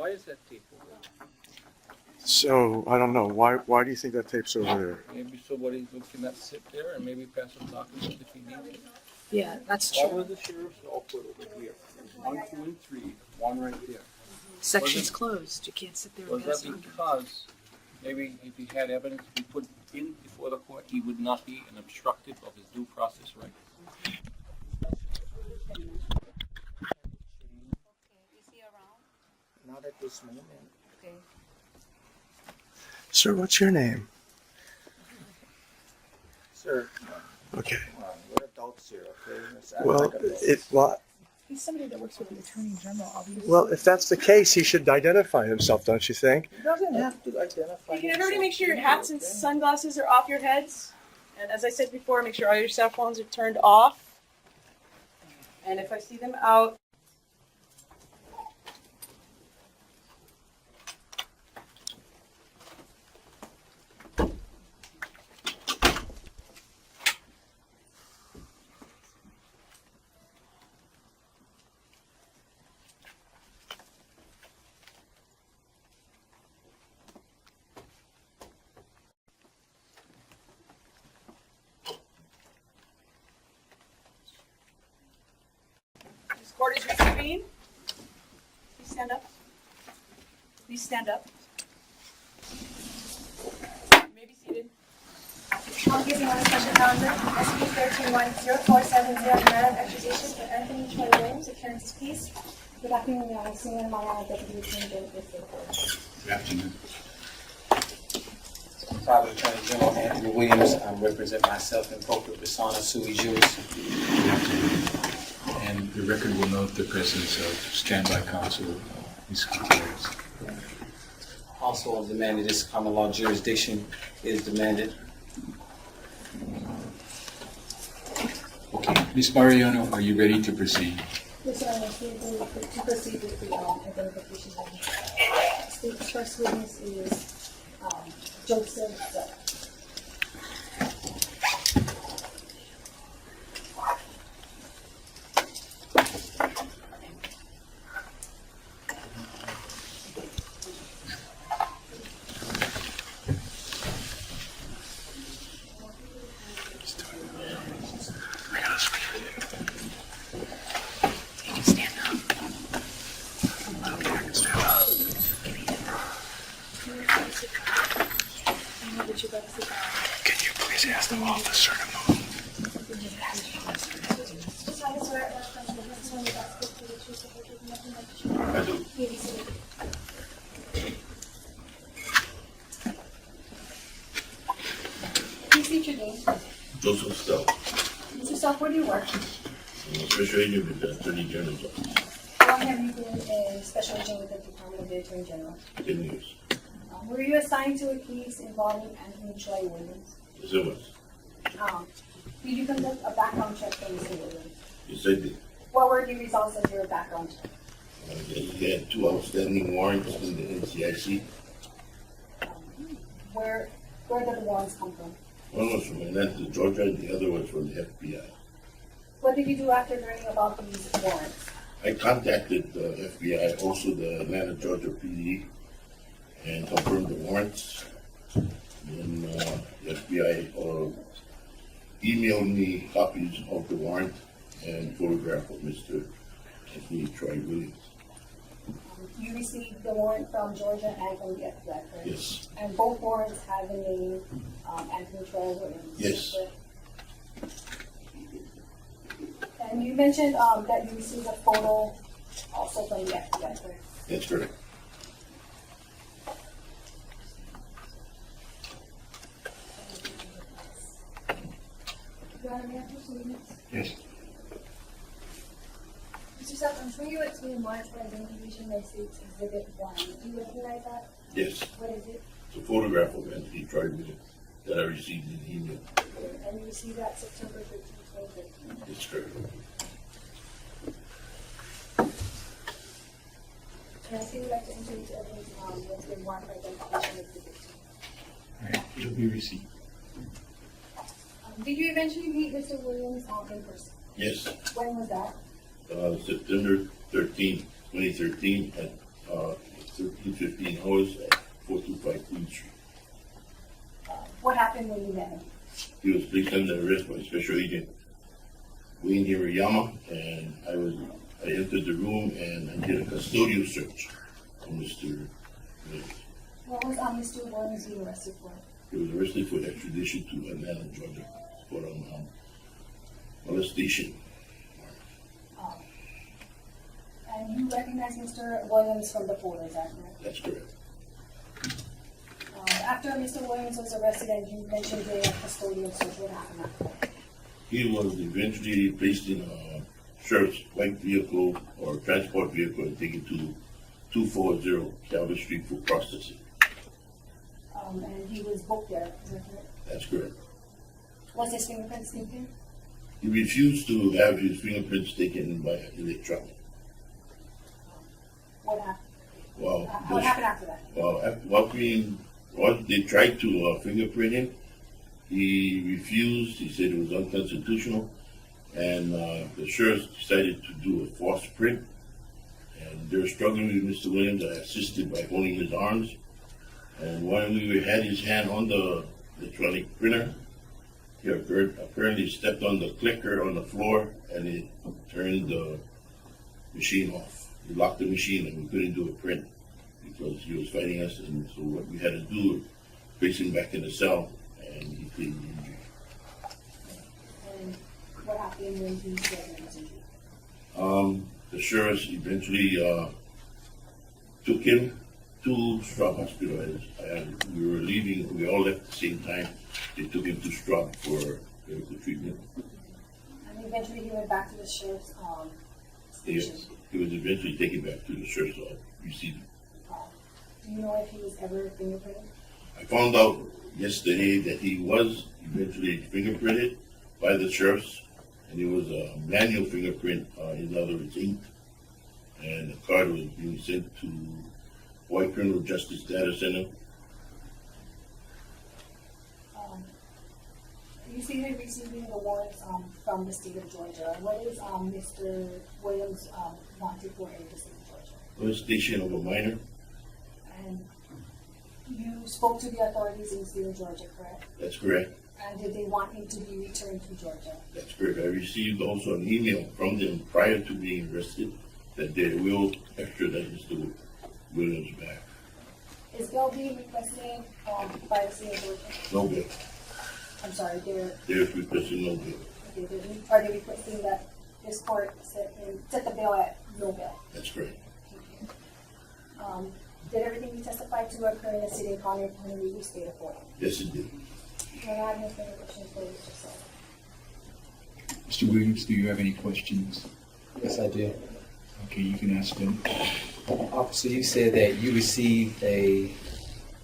Why is that tape over there? So, I don't know. Why do you think that tape's over there? Maybe somebody cannot sit there and maybe pass a document if he needs it. Yeah, that's Why true. was the sheriff's all put over here? There's 1, 2, and 3. One right there. Section's closed. You can't sit there and Was pass that documents. because maybe if he had evidence to be put in before the court, he would not be an obstructive of his due process right? Is he around? Not at this moment. Okay. Sir, what's your name? Sir, Okay. we're adults here, okay? Let's act Well, like adults. He's somebody that works with the Attorney General, obviously. Well, if that's the case, he should identify himself, don't you think? He doesn't have to identify. You can everybody himself. make sure your hats and sunglasses are off your heads. And as I said before, make sure all your cell phones are turned off. And if I see them out, this court is reconvened. Please stand up. Please stand up. You may be seated. I'm giving on a special calendar, SB 13-10470, matter of accusation for Anthony Troy Williams, appearance please. Good afternoon, Your Honor. Senior Mariana, Deputy Attorney General for the Court. Good afternoon. Private Attorney General Anthony Williams, I represent myself in corporate persona sui juris. Good afternoon. And the record will note the presence of standby counsel, Ms. Gutierrez. Also on demanded, this common law jurisdiction is demanded. Okay, Ms. Mariano, are you ready to proceed? Yes, Your Honor. To proceed with the identification. State's first witness is Joseph. Can you please ask the officer to move? I do. Please state your name. Joseph Stowe, Mr. Stock, where do you work? Special Agent with the Attorney General's Office, How long have you been a special agent with the Department of the Attorney General? 10 years. Were you assigned to a case involving Anthony Troy Williams? Yes, it was. Did you conduct a background check for Mr. Williams? Yes, I did. What were the results of your background check? He had 2 outstanding warrants in the NCIC. Where did the warrants come from? One was from Atlanta, Georgia, and the other was from the FBI. What did you do after learning about these warrants? I contacted the FBI, also the Atlanta, Georgia PD, and confirmed the warrants. And the FBI emailed me copies of the warrant and photograph of Mr. Anthony Troy Williams. You received the warrant from Georgia and from the FBI, correct? Yes. And both warrants have the name Anthony Troy Williams? Yes. Correct? And you mentioned that you received a photo also from the FBI, correct? That's correct. Your Honor, may I have 2 minutes? Yes. Mr. Seth, I'm sure you explained warrants for identification by state's Exhibit 1. Do you recognize that? Yes. What is it? It's a photograph of Anthony Troy Williams that I received in email. And you received that September 13, 2013. It's correct. And I see you'd like to enter into evidence what's been warrant for identification of the victim. All right, it'll be received. Did you eventually meet Mr. Williams in person? Yes. When was that? September 13, 2013 at 13:15 hours at 425 Queen Street. What happened when you met him? He was placed under arrest by Special Agent Wayne Hirayama, and I entered the room and I did a custodial search on Mr. Williams. What was Mr. Williams being arrested for? He was arrested for extradition to Atlanta, Georgia, for molestation. And you recognize Mr. Williams from the photo, is that correct? That's correct. After Mr. Williams was arrested and you mentioned the custodial search, what happened after that? He was eventually placed in a sheriff's white vehicle or transport vehicle and taken to 240 Calvert Street for processing. And he was booked there, is that correct? That's correct. Was his fingerprints taken? He refused to have his fingerprints taken by electronic. What happened? Well, What happened after that? What they tried to fingerprint him, he refused. He said it was unconstitutional, and the sheriff decided to do a false print. And they were struggling with Mr. Williams. I assisted by holding his arms. And when we had his hand on the electronic printer, he apparently stepped on the clicker on the floor, and it turned the machine off. He locked the machine, and we couldn't do a print because he was fighting us. And so what we had to do was place him back in the cell, and he pleaded injury. And what happened when he said he was injured? The sheriffs eventually took him to Straub Hospital. And we were leaving, we all left at the same time. They took him to Straub for medical treatment. And eventually he went back to the sheriff's station. Yes, he was eventually taken back to the sheriff's office, received. Do you know if he was ever fingerprinted? I found out yesterday that he was eventually fingerprinted by the sheriffs, and it was a manual fingerprint, in other words, inked. And the card was being sent to White Criminal Justice Data Center. You see him receiving the warrants from the state of Georgia. What is Mr. Williams wanted for in the state of Georgia? Molestation of a minor. And you spoke to the authorities in the state of Georgia, correct? That's correct. And did they want him to be returned to Georgia? That's correct. I received also an email from them prior to being arrested that they will extradite Mr. Williams back. Is bail being requested by the state of Georgia? No bail. I'm sorry, They're requesting no bail. are they requesting that this court set the bail at no bail? That's correct. Did everything you testified to occur in the city and county of Honolulu, state of Hawaii? Yes, it did. I have no further questions for you, Mr. Mr. Williams, do you have any questions? Yes, I do. Okay, you can ask them. Officer, you said that you received a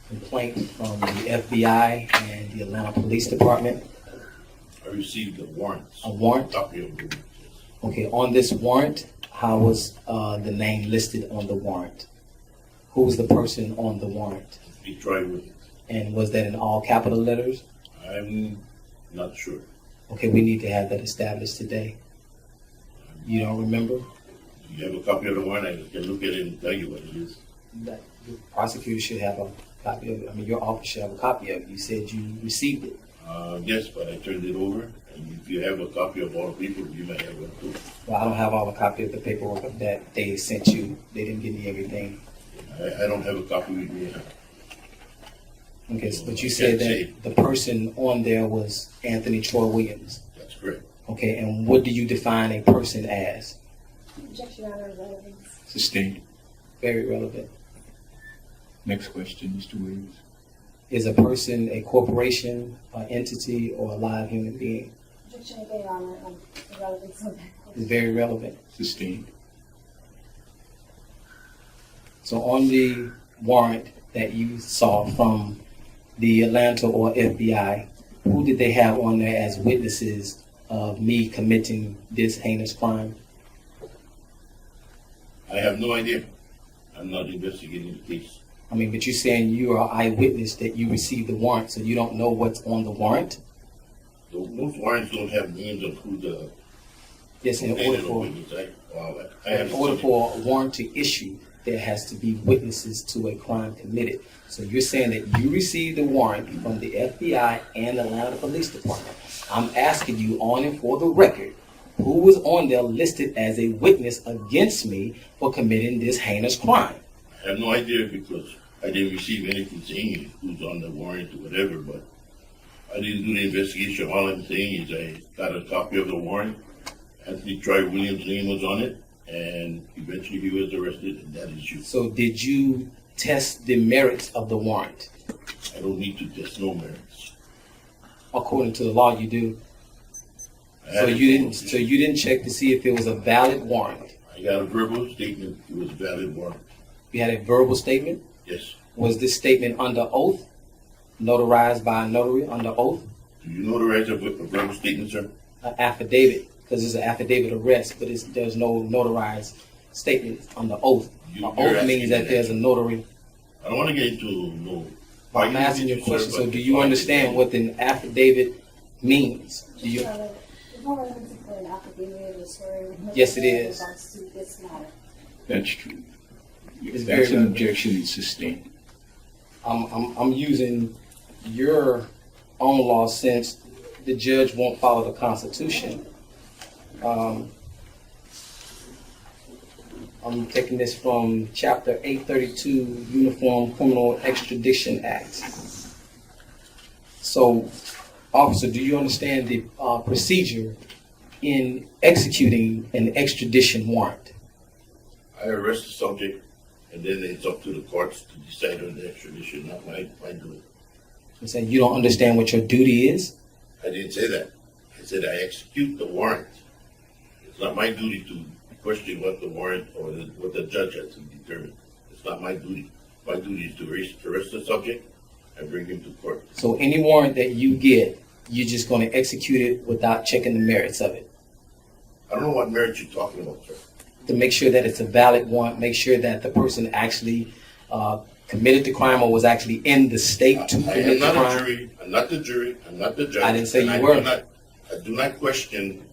complaint from the FBI and the Atlanta Police Department. I received the warrants. A warrant? Copy of the warrants, yes. Okay, on this warrant, how was the name listed on the warrant? Who was the person on the warrant? Detroit Williams. And was that in all capital letters? I'm not sure. Okay, we need to have that established today. You don't remember? You have a copy of the warrant, I can look at it and tell you what it is. The prosecutor should have a copy of it. I mean, your office should have a copy of it. You said you received it. Yes, but I turned it over, and if you have a copy of all the people, you might have one too. Well, I don't have all the copy of the paperwork that they sent you. They didn't give me everything. I don't have a copy with me. Okay, but you said that the person on there was Anthony Troy Williams. That's correct. Okay, and what do you define a person as? Objection, Your Honor, relevance. Sustained. Very relevant. Next question, Mr. Williams. Is a person a corporation, an entity, or a live human being? Objection again, Your Honor, relevance of that. It's very relevant. Sustained. So on the warrant that you saw from the Atlanta or FBI, who did they have on there as witnesses of me committing this heinous crime? I have no idea. I'm not investigating the case. I mean, but you're saying you are eyewitness that you received the warrant, so you don't know what's on the warrant? Most warrants don't have names of who the Yes, in order for I have a warrant to issue, there has to be witnesses to a crime committed. So you're saying that you received a warrant from the FBI and the Atlanta Police Department. I'm asking you on and for the record, who was on there listed as a witness against me for committing this heinous crime? I have no idea because I didn't receive anything saying who's on the warrant or whatever, but I didn't do the investigation. All I'm saying is I got a copy of the warrant. Anthony Troy Williams' name was on it, and eventually he was arrested, and that is you. So did you test the merits of the warrant? I don't need to test no merits. According to the law, you do. I So had you didn't check to see if it was a valid warrant. I got a verbal statement. It was a valid warrant. You had a verbal statement. Yes. Was this statement under oath, notarized by a notary under oath? Do you notarize a verbal statement, sir? An affidavit, because it's an affidavit arrest, but there's no notarized statement under oath. An You're oath asking means that me there's a notary. I don't want to get into no. I'm asking you a question. So do you understand what an affidavit means? Do you? There's no relevance for an affidavit or swearing. Yes, it is. Regards to this matter. That's true. If It's that's very an relevant. objection, it's sustained. I'm using your own law since the judge won't follow the Constitution. I'm taking this from Chapter 832, Uniform Criminal Extradition Act. So, officer, do you understand the procedure in executing an extradition warrant? I arrest the subject, and then it's up to the courts to decide on the extradition, not my doing. I'm saying you don't understand what your duty is? I didn't say that. I said I execute the warrant. It's not my duty to question what the warrant or what the judge has to determine. It's not my duty. My duty is to arrest the subject and bring him to court. So any warrant that you get, you're just going to execute it without checking the merits of it? I don't know what merit you're talking about, sir. To make sure that it's a valid warrant, make sure that the person actually committed the crime or was actually in the state to I am commit the not a crime? jury. I'm not the jury. I'm not the judge. I didn't say and you were. I do not question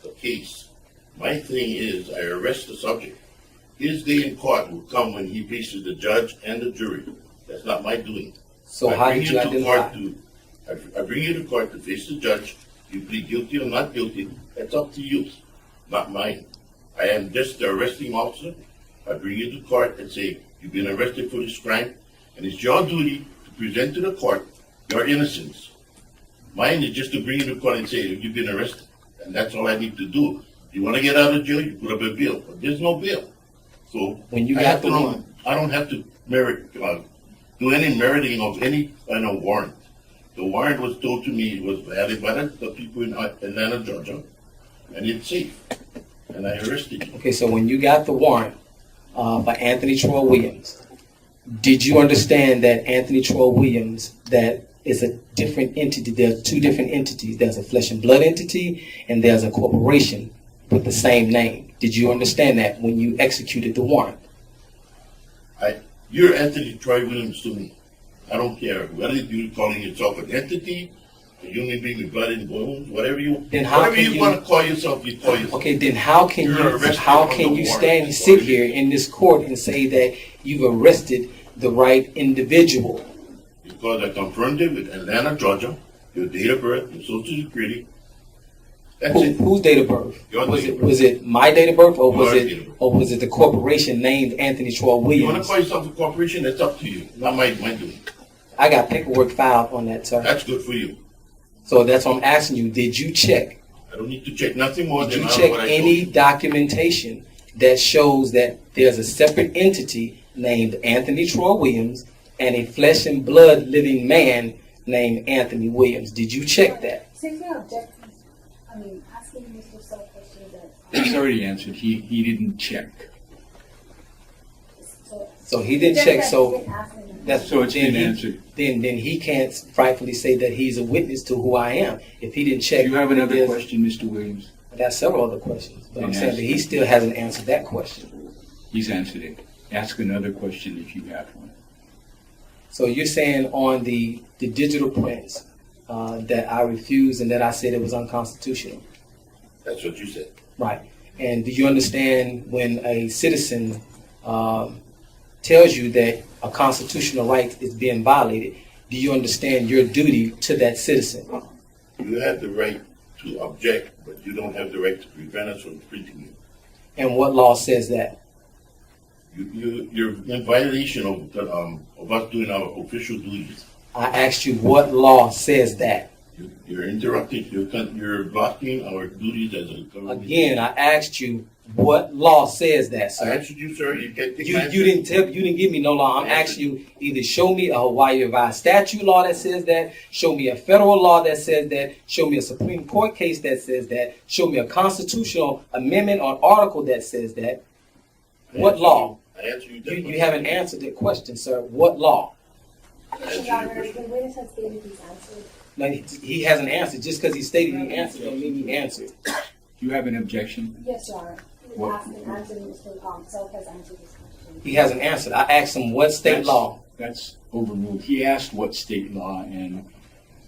the case. My thing is I arrest the subject. His day in court will come when he faces the judge and the jury. That's not my doing. So I how bring did you to identify? court I bring you to court to face the judge. You plead guilty or not guilty. That's up to you, not mine. I am just the arresting officer. I bring you to court and say, you've been arrested for this crime, and it's your duty to present to the court your innocence. Mine is just to bring you to court and say, you've been arrested, and that's all I need to do. You want to get out of jail, you put up a bail, but there's no bail. So When you I got have the to know- warrant. I don't have to do any meriting of any kind of warrant. The warrant was told to me it was valid by the people in Atlanta, Georgia, and it's safe. And I arrested you. Okay, so when you got the warrant by Anthony Troy Williams, did you understand that Anthony Troy Williams, that is a different entity? There's two different entities. There's a flesh and blood entity, and there's a corporation with the same name. Did you understand that when you executed the warrant? You're Anthony Troy Williams to me. I don't care whether you're calling yourself an entity, a human being with blood and bones, whatever you Then how whatever can you you- want to call yourself, you call yourself. Okay, then how can You're you arrested how on can the you warrant. sit here in this court and say that you've arrested the right individual? Because I confirmed it with Atlanta, Georgia, your date of birth, your social security. That's it. Whose date of birth? Your Was date it of birth. was it my date of birth or was Your date of it birth. or was it the corporation named Anthony Troy You want to Williams? call yourself a corporation? That's up to you. Not my doing. I got paperwork filed on that, sir. That's good for you. So that's what I'm asking you. Did you check? I don't need to check nothing more Did than you what I check told any you. documentation that shows that there's a separate entity named Anthony Troy Williams and a flesh and blood living man named Anthony Williams? Did you check that? Since you're objecting, asking Mr. Self questions He's already answered. He didn't check. So he didn't check. So that's So it's been then answered. Then he can't rightfully say that he's a witness to who I am if he didn't check. Do you have another there's- question, Mr. Williams? I got several other questions, but I'm Then saying ask that he it. still hasn't answered that question. He's answered it. Ask another question if you have one. So you're saying on the digital prints that I refused and that I said it was unconstitutional, That's what you said. right? And do you understand when a citizen tells you that a constitutional right is being violated, do you understand your duty to that citizen? You have the right to object, but you don't have the right to prevent us from treating you. And what law says that? You're in violation of us doing our official duties. I asked you what law says that. You're interrupting, you're blocking our duties as a government. Again, I asked you what law says that, I sir. answered you, sir. You can't take You, my you didn't tell, you didn't give me no law. I'm asking you either show me a Hawaii revised statute law that says that, show me a federal law that says that, show me a Supreme Court case that says that, show me a constitutional amendment or article that says that. What law? I answered you. You haven't answered the question, sir. What law? Your Honor, the witness has stated he's answered. No, he hasn't answered. Just because he stated he answered don't mean he answered. Do you have an objection? Yes, Your Honor. He What? was asked and answered, Mr. Self has answered this question. He hasn't answered. I asked him what state law. That's overruled. He asked what state law, and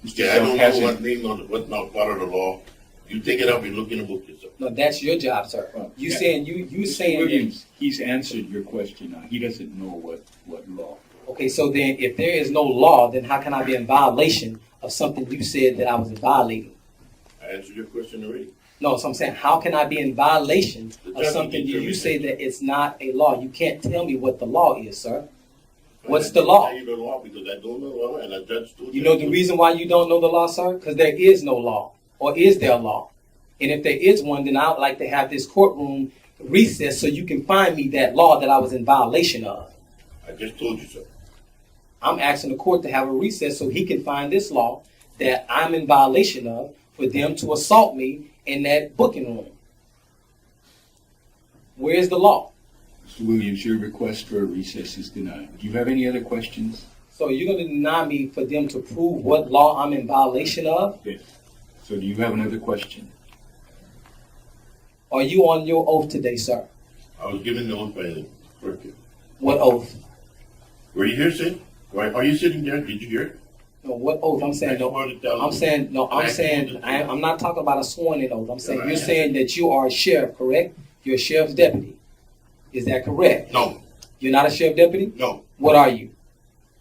Mr. Yeah, I Self don't know hasn't. what name or what's not part of the law. You take it up and look in the book yourself. No, that's your job, sir. You Yeah. saying you Mr. saying that, Williams, he's answered your question now. He doesn't know what law. okay, so then if there is no law, then how can I be in violation of something you said that I was violating? I answered your question already. No, so I'm saying how can I be in violation The of judge something will you determine say that. that it's not a law? You can't tell me what the law is, sir. I What's can't the law? tell you the law because I don't know the law and a judge told You know the reason why you don't know the law, sir? Because there is no law. Or is there a law? And if there is one, then I would like to have this courtroom recessed so you can find me that law that I was in violation of. I just told you, sir. I'm asking the court to have a recess so he can find this law that I'm in violation of for them to assault me in that booking room. Where is the law? Mr. Williams, your request for a recess is denied. Do you have any other questions? So you're going to deny me for them to prove what law I'm in violation of? Yes. So do you have another question? Are you on your oath today, sir? I was given the oath by the clerk. What oath? Were you here, Sid? Are you sitting there? Did you hear it? No, what oath? I'm saying no. I'm not talking about a sworn in oath. I'm saying you're saying that you are a sheriff, correct? You're a sheriff's deputy. Is that correct? No, You're not a sheriff deputy? no. What are you?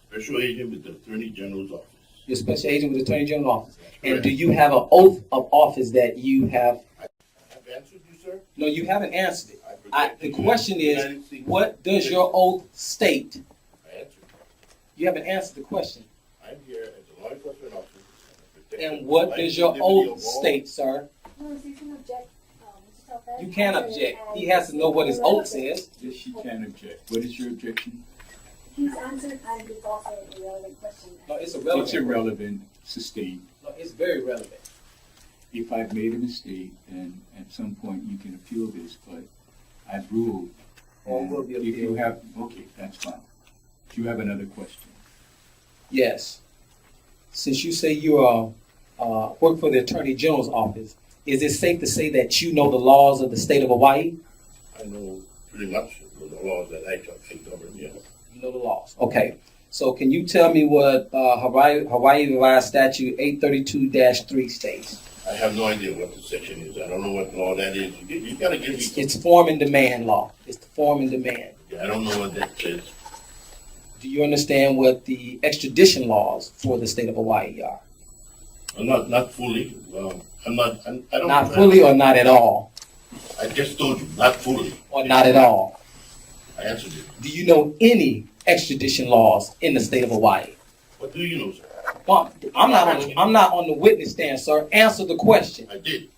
Special agent with the Attorney General's office. You're a special agent with the Attorney General's office. And Correct. do you have an oath of office that you have? I've answered you, sir. No, you haven't answered it. I The protected question the is, United States. what does your oath state? I answered. You haven't answered the question. I'm here as a law enforcement officer. I protect And the what life does your and liberty oath of all. state, sir? No, so you can object, Mr. Self has You can't answered object. and He has to know what his oath says. Yes, she can object. What is your objection? He's answered and it's also a relevant question. No, it's It's irrelevant. irrelevant, sustained. No, it's very relevant. If I've made a mistake, then at some point you can appeal this, but I've ruled. Or will be And if you appealed. have, okay, that's fine. Do you have another question? Yes. Since you say you work for the Attorney General's office, is it safe to say that you know the laws of the state of Hawaii? I know pretty much the laws that I govern, yes. You know the laws. Okay. So can you tell me what Hawaii Revised Statute 832-3 states? I have no idea what the section is. I don't know what law that is. You gotta give me. It's form and demand law. It's the form and demand. I don't know what that says. Do you understand what the extradition laws for the state of Hawaii are? I'm not fully. I don't. Not fully or not at all? I just told you, not fully. Or not at all? I answered you. Do you know any extradition laws in the state of Hawaii? What do you know, sir? Well, I'm not on the witness stand, sir. Answer the question. I did.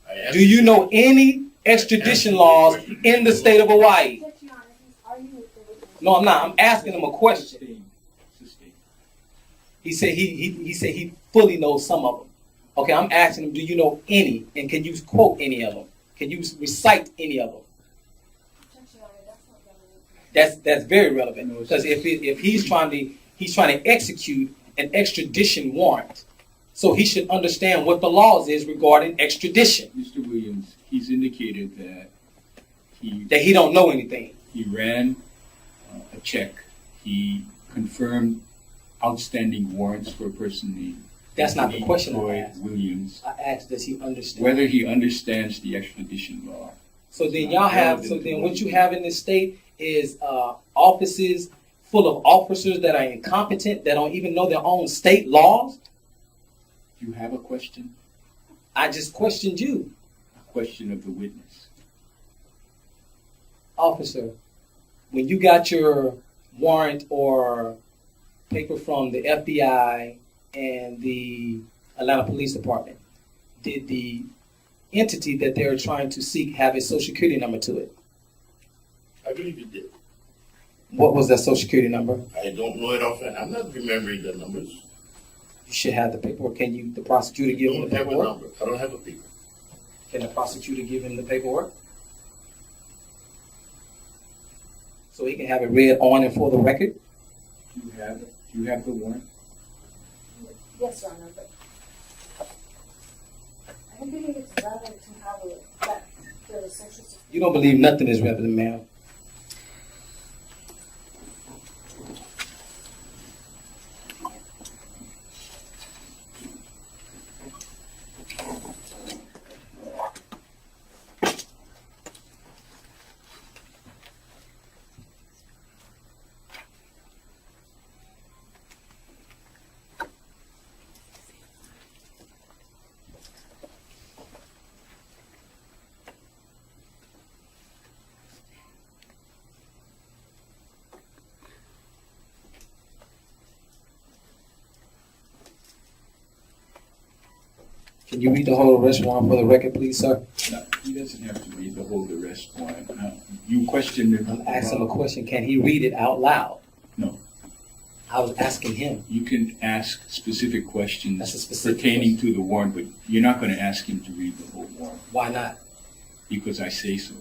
I answered. Do you know any extradition laws in the state of Hawaii? Objection, Your Honor, he's arguing with the witness. No, I'm not. I'm asking him a question. Sustained. Sustained. He said he fully knows some of them. Okay, I'm asking him, do you know any? And can you quote any of them? Can you recite any of them? Objection, Your Honor, that's not relevant. That's very relevant because if he's trying to execute an extradition warrant, so he should understand what the laws is regarding extradition. Mr. Williams, he's indicated that That he don't know anything. he ran a check. He confirmed outstanding warrants for a person named That's not the question I Troy asked. Williams. I asked, does he understand? Whether he understands the extradition law. So then what you have in this state is offices full of officers that are incompetent, that don't even know their own state laws? You have a question? I just questioned you, A question of the witness. officer. When you got your warrant or paper from the FBI and the Atlanta Police Department, did the entity that they're trying to seek have a social security number to it? I believe it did. What was that social security number? I don't know it offhand. I'm not remembering the numbers. You should have the paperwork. Can you, the prosecutor, I give him don't the have a paperwork? number. I don't have a paper. Can the prosecutor give him the paperwork? So he can have it read on and for the record? Do you have the warrant? Yes, Your Honor, but I don't believe it's relevant to have the social security. You don't believe nothing is relevant, ma'am. Can you read the whole arrest warrant for the record, please, sir? No, he doesn't have to read the whole arrest warrant. You questioned him. I'm asking him a question. Can he read it out loud? No. I was asking him. You can ask specific That's a questions specific pertaining to the warrant, but you're not going to ask him to read the whole warrant Why not? because I say so.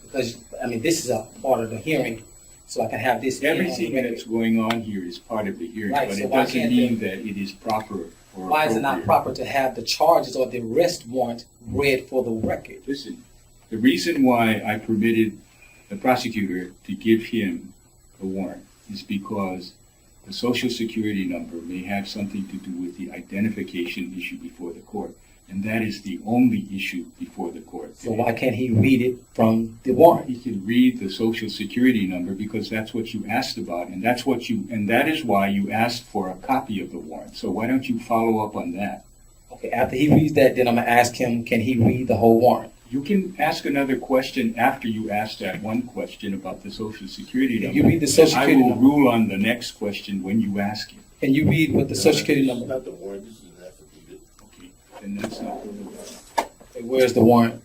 Because, I mean, this is a part of the hearing, so I can have this. in on the Everything record. that's going on here is part of the hearing, Right, but so it why doesn't can't mean that it is proper or Why is it not appropriate. proper to have the charges or the arrest warrant read for the record? Listen, the reason why I permitted the prosecutor to give him the warrant is because the social security number may have something to do with the identification issue before the court. And that is the only issue before the court. So why can't he read it from the warrant? He can read the social security number because that's what you asked about, and that is why you asked for a copy of the warrant. So why don't you follow up on that? Okay, after he reads that, then I'm gonna ask him, can he read the whole warrant? You can ask another question after you ask that one question about the social security Can number. you read the social And security I will number? rule on the next question when you ask it. Can you read what the social security This is number? not the warrant. This is an affidavit. Okay, then that's not the rule. Okay, where's the warrant?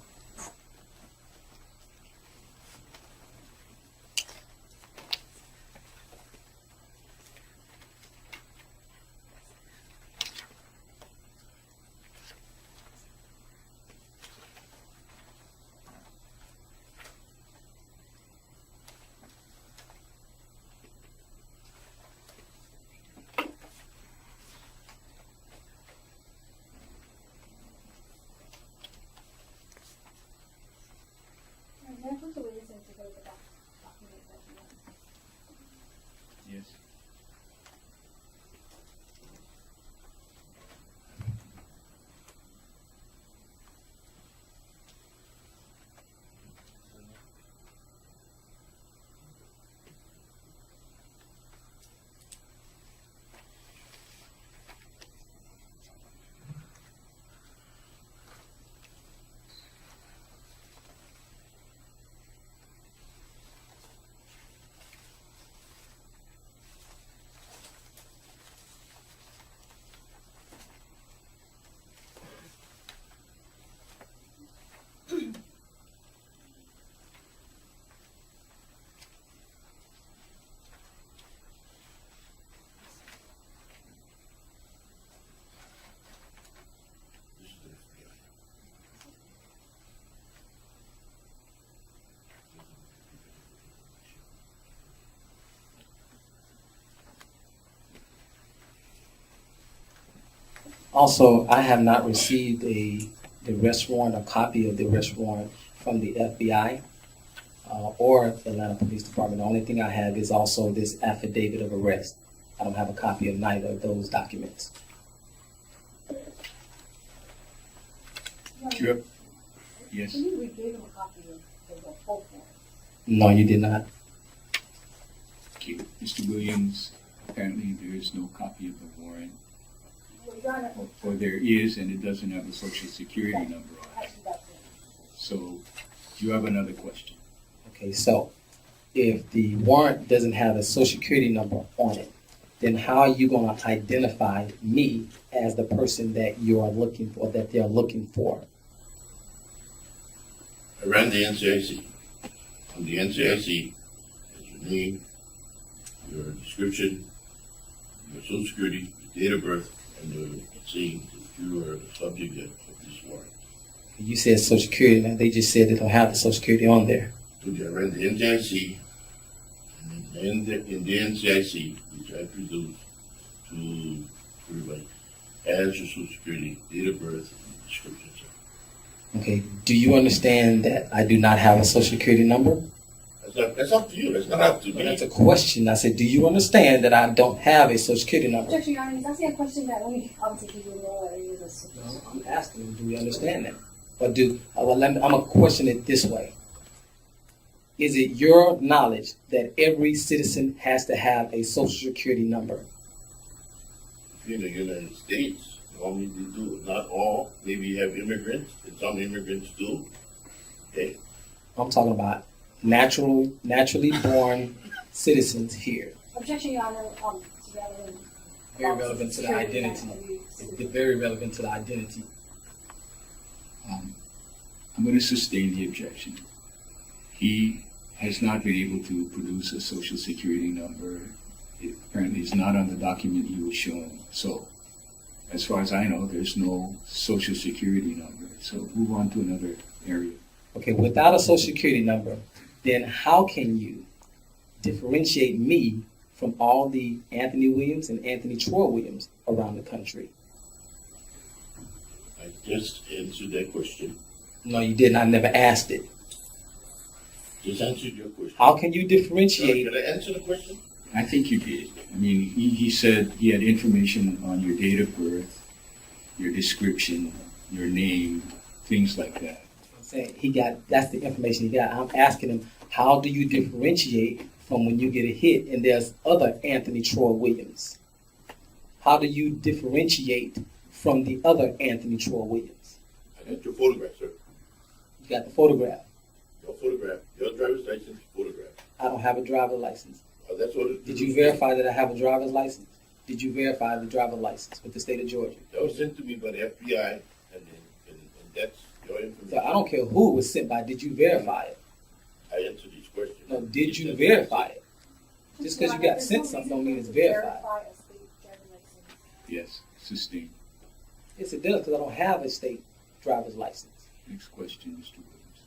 May I put the witness in to go to the document that you want? Yes. This is the FBI. Also, I have not received the arrest warrant, a copy of the arrest warrant from the FBI or the Atlanta Police Department. The only thing I have is also this affidavit of arrest. I don't have a copy of neither of those documents. Sure. Yes. We gave him a copy of the whole form. No, you did not. you. Mr. Williams, apparently there is no copy of the warrant, Your Honor, or there is, and it doesn't have a social security number on it. actually, that's it. So, do you have another question? Okay, so if the warrant doesn't have a social security number on it, then how are you gonna identify me as the person that you are looking for, that they're looking for? I ran the NCIC. On the NCIC, it's your name, your description, your social security, your date of birth, and the saying that you are the subject of this warrant. You said social security, now they just said they don't have the social security on there. So I ran the NCIC, and in the NCIC, which I produce to everybody, has your social security, date of birth, and description. Okay, do you understand that I do not have a social security number? That's up to you. That's not up to me. That's a question. I said, do you understand that I don't have a social security number? Objection, Your Honor, he's asking a question that only obviously he would know whether he is a citizen. I'm asking, do we understand that? Or I'm gonna question it this way. Is it your knowledge that every citizen has to have a social security number? If you're in the United States, normally they do. Not all. Maybe you have immigrants, and some immigrants do. Okay. I'm talking about naturally born citizens here. Objection, Your Honor, it's relevant. Very relevant to the identity. It's very relevant to the identity. I'm going to sustain the objection. He has not been able to produce a social security number. It apparently is not on the document he was shown. So, as far as I know, there's no social security number. So move on to another area. Okay, without a social security number, then how can you differentiate me from all the Anthony Williams and Anthony Troy Williams around the country? I just answered that question. No, you didn't. I never asked it. Just answered your question. How can you differentiate? Can I answer the question? I think you did. I mean, he said he had information on your date of birth, your description, your name, things like that. I'm saying that's the information he got. I'm asking him, how do you differentiate from when you get a hit and there's other Anthony Troy Williams? How do you differentiate from the other Anthony Troy Williams? I got your photograph, sir. You got the photograph. Your photograph. Your driver's license photograph. I don't have a driver's license. That's what it Did you verify that I have a driver's license? Did you verify the driver's license with the state of Georgia? That was sent to me by the FBI, and that's your information. So I don't care who it was sent by. Did you verify it? I answered these questions. No, did you verify it? Just because you got sent something don't mean it's verified. A state driver's license. Yes, sustained. Yes, it does, because I don't have a state driver's license. Next question, Mr. Williams.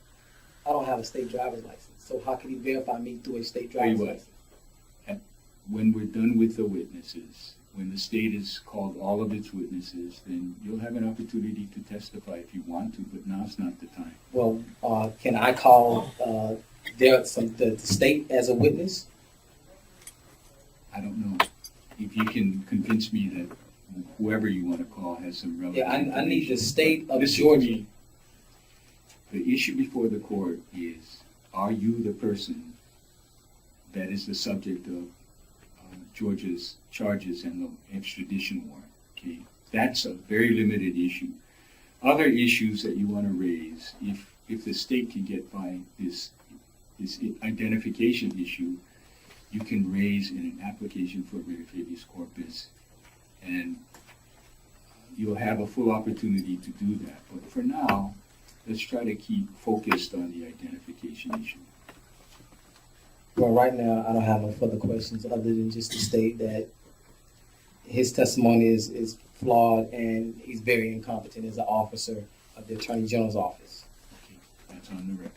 I don't have a state driver's license. So how can he verify me through a state Tell you driver's what. license? When we're done with the witnesses, when the state has called all of its witnesses, then you'll have an opportunity to testify if you want to, but now's not the time. Well, can I call the state as a witness? I don't know. If you can convince me that whoever you want to call has some relevant Yeah, I need the information. state of Listen to Georgia. me. The issue before the court is, are you the person that is the subject of Georgia's charges and the extradition warrant? Okay, that's a very limited issue. Other issues that you want to raise, if the state can get by this identification issue, you can raise in an application for writ of habeas corpus, and you'll have a full opportunity to do that. But for now, let's try to keep focused on the identification issue. Well, right now, I don't have no further questions other than just to state that his testimony is flawed and he's very incompetent as an officer of the Attorney General's office. Okay, that's on the record.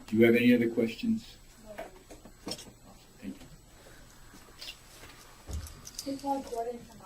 Do you have any other questions? Thank you. It's all Gordon from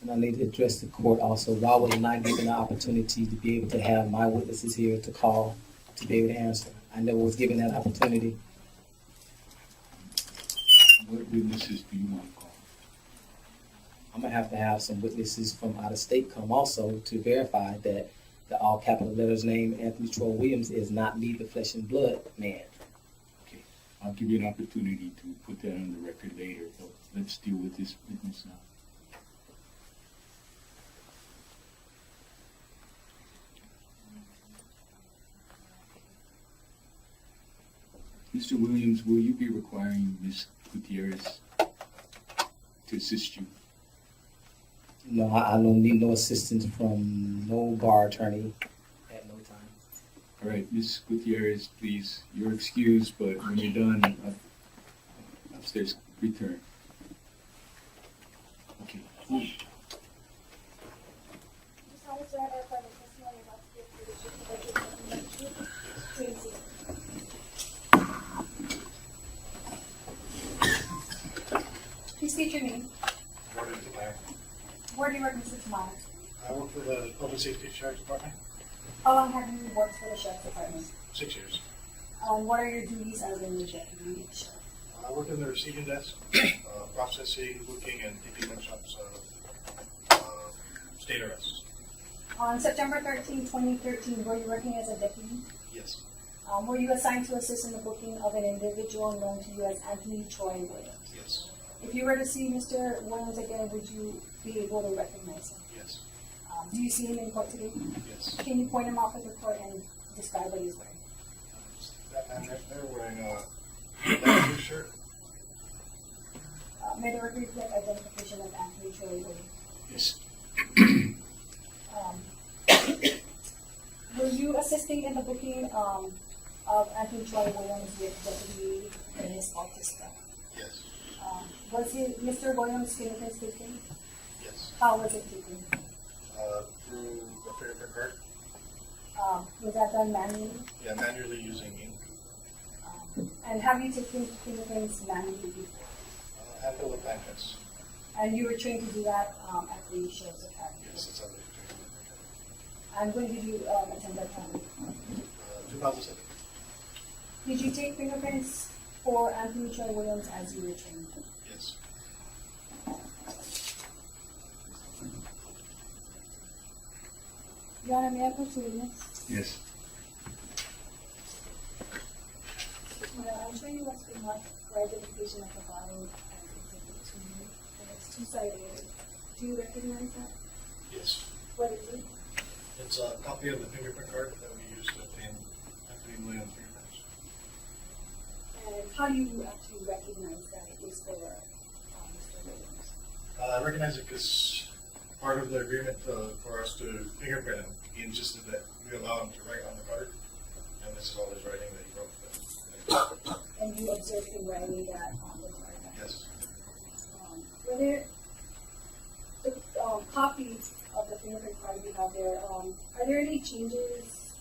And I need to address the court also. Why was I not given the opportunity to be able to have my witnesses here to call, to be able to answer? I never was given that opportunity. What witnesses do you want to call? I'm gonna have to have some witnesses from out of state come also to verify that the all capital letters name Anthony Troy Williams is not me, the flesh and blood man. Okay, I'll give you an opportunity to put that on the record later, but let's deal with this witness now. Mr. Williams, will you be requiring Ms. Gutierrez to assist you? No, I don't need no assistance from no bar attorney at no time. All right, Ms. Gutierrez, please, you're excused, but when you're done, upstairs, return. Okay. Just wanted to verify the testimony about to give for the chief of the Please. Please state your name. Gordon Tamar. Where do you work, Mr. Tamar? I work for the Public Safety Sheriff's Department, How long have you worked for the Sheriff's Department? 6 years. What are your duties as a new deputy sheriff? I work in the receiving desk, processing, booking, and taking mugshots state arrests. On September 13, 2013, were you working as a deputy? Yes. Were you assigned to assist in the booking of an individual known to you as Anthony Troy Williams? Yes. If you were to see Mr. Williams again, would you be able to recognize him? Yes. Do you see him in court today? Yes. Can you point him out for the court and describe what he's wearing? That man right there wearing a black blue shirt. May the record reflect identification of Anthony Troy Williams? Yes. Were you assisting in the booking of Anthony Troy Williams with Deputy Dennis Bautista? Yes. Was Mr. Williams' fingerprints taken? Yes. How was it taken? Through the fingerprint card. Was that done manually? Yeah, manually using ink. And have you taken fingerprints manually before? Handful of blankets. And you were trained to do that at the Sheriff's Academy? Yes, it's under And when did you attend that academy? 2007. Did you take fingerprints for Anthony Troy Williams as you were trained? Yes. Your Honor, may I approach the witness? Yes. I'm showing you what's been marked for identification at the bottom as Exhibit 2, and it's two-sided. Do you recognize that? Yes. What is it? It's a copy of the fingerprint card that we used to obtain Anthony Williams fingerprints. And how do you actually recognize that it is for Mr. Williams? I recognize it because part of the agreement for us to fingerprint him, he insisted that we allow him to write on the card, and this is all his writing that he wrote. And you observed him writing that on the card? Yes. Were there the copies of the fingerprint card you have there? Are there any changes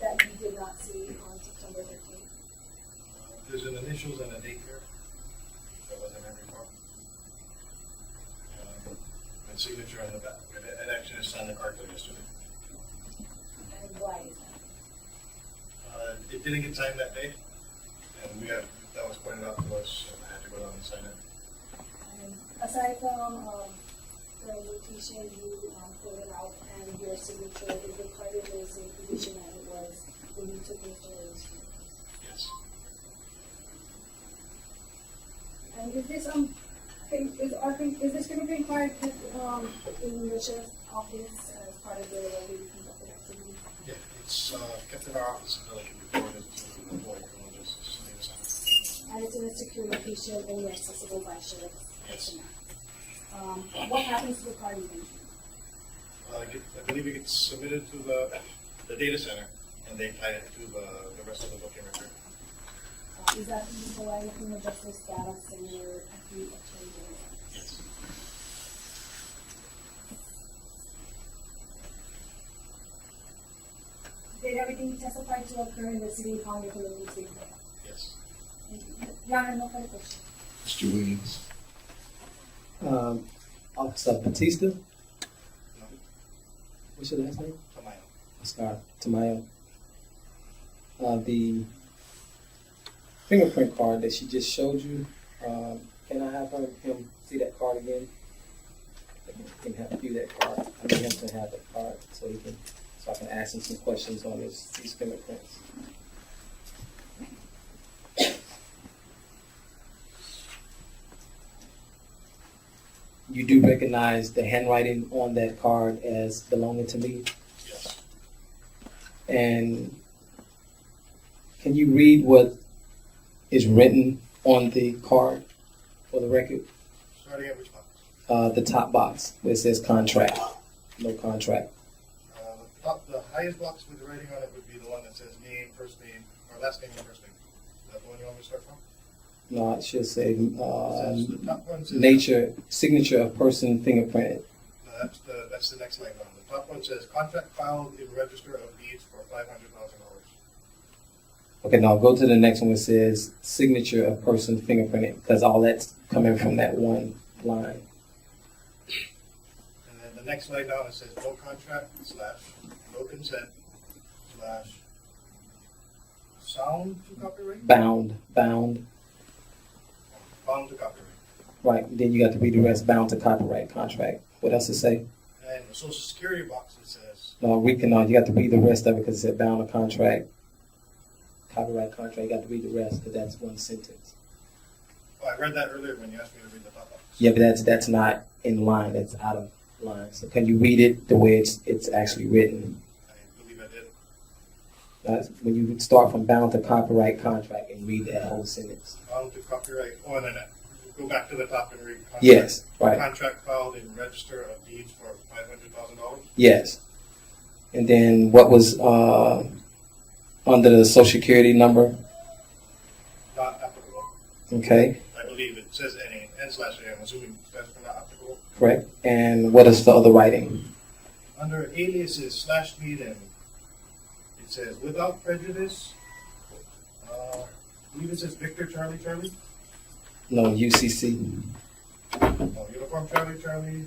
that you did not see on September 13th? There's an initials and a date here that wasn't in every form. And signature on the back. It actually just signed the card till yesterday. And why is that? It didn't get signed that day, and that was pointed out to us, and I had to go down and sign it. And aside from the notation you filled out and your signature, did the card in the same position as it was when you took Mr. Williams' fingerprints? Yes. And is this fingerprint card kept in the sheriff's office as part of the regularly conducted activity? Yeah, it's kept in our office until it can be forwarded to the Board of Criminal Justice Data Center. And it's in a secure location only accessible by sheriff's Yes. personnel. What happens to the card eventually? I believe it gets submitted to the data center, and they tie it to the rest of the booking record. Is that the Hawaii Criminal Justice Data Center at the Attorney General? Yes. Did everything you testified to occur in the city upon your preliminary statement? Yes. Thank you. Your Honor, no further questions. Mr. Williams. Officer Batista. What's your last name? Tamayo. Oscar Tamayo. The fingerprint card that she just showed you, can I have him see that card again? He can have view that card. I need him to have that card so I can ask him some questions on these fingerprints. You do recognize the handwriting on that card as belonging to me? Yes. And can you read what is written on the card for the record? Starting at which box? The top box where it says contract. No contract. The highest box with the writing on it would be the one that says name, first name, or last name and first name. Is that the one you want me to start from? No, it should say The top one says nature, signature of person fingerprinted. No, that's the next line down. The top one says contract filed in register of deeds for $500,000. Okay, now go to the next one. It says signature of person fingerprinted because all that's coming from that one line. And then the next line down, it says no contract / no consent / sound to copyright? Bound. Bound to copyright. Right. Then you got to read the rest. Bound to copyright contract. What else it say? And the social security box, it says, No, you got to read the rest of it because it said bound to contract. Copyright contract. You got to read the rest because that's one sentence. oh, I read that earlier when you asked me to read the top box. Yeah, but that's not in line. That's out of line. So can you read it the way it's actually written? I believe I did. When you start from bound to copyright contract and read that whole sentence. Bound to copyright. Oh, and then go back to the top and read contract. Yes, right. Contract filed in register of deeds for $500,000. Yes. And then what was under the social security number? Not applicable. Okay, I believe it says N/A. I'm assuming that's for not applicable. correct. And what is the other writing? Under aliases / medium, it says without prejudice. I believe it says Victor Charlie Charlie. No, UCC. No, Uniform Charlie Charlie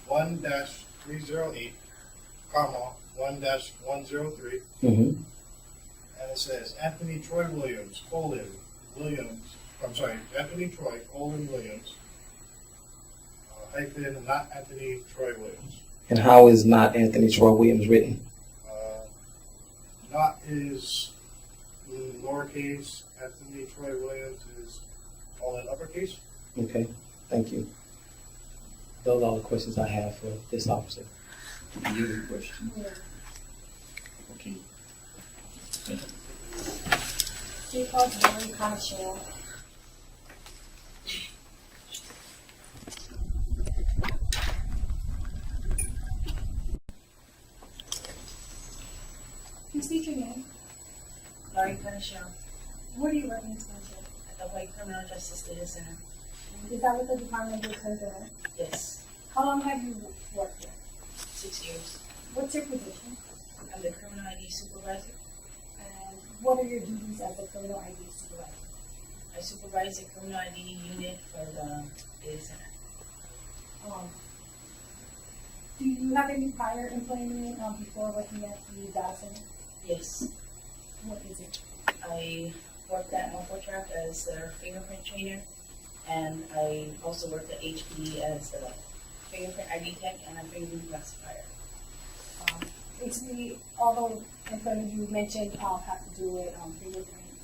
1-308, comma 1-103. Mm-hmm. And it says Anthony Troy Williams, Anthony Troy, Williams, hyphen, not Anthony Troy Williams. And how is not Anthony Troy Williams written? Not is lowercase, Anthony Troy Williams is all in uppercase. Okay, thank you. Those are all the questions I have for this officer. Any other questions? Yeah. Okay. She calls Barry Conchel. Please state your name. Laurie Cunningham Where do you work in this country? at the White Criminal Justice Data Center. Is that with the Department of Defense? Yes, How long have you worked there? 6 years. What's your position? I'm the criminal ID supervisor. And what are your duties as a criminal ID supervisor? I supervise the criminal ID unit for the data center. Do you have any prior employment before working at the data center? Yes, What is it? I worked at Track as their fingerprint trainer, and I also worked at HPD as the fingerprint ID tech and a fingerprint classifier. Basically, all the employment you mentioned have to do with fingerprint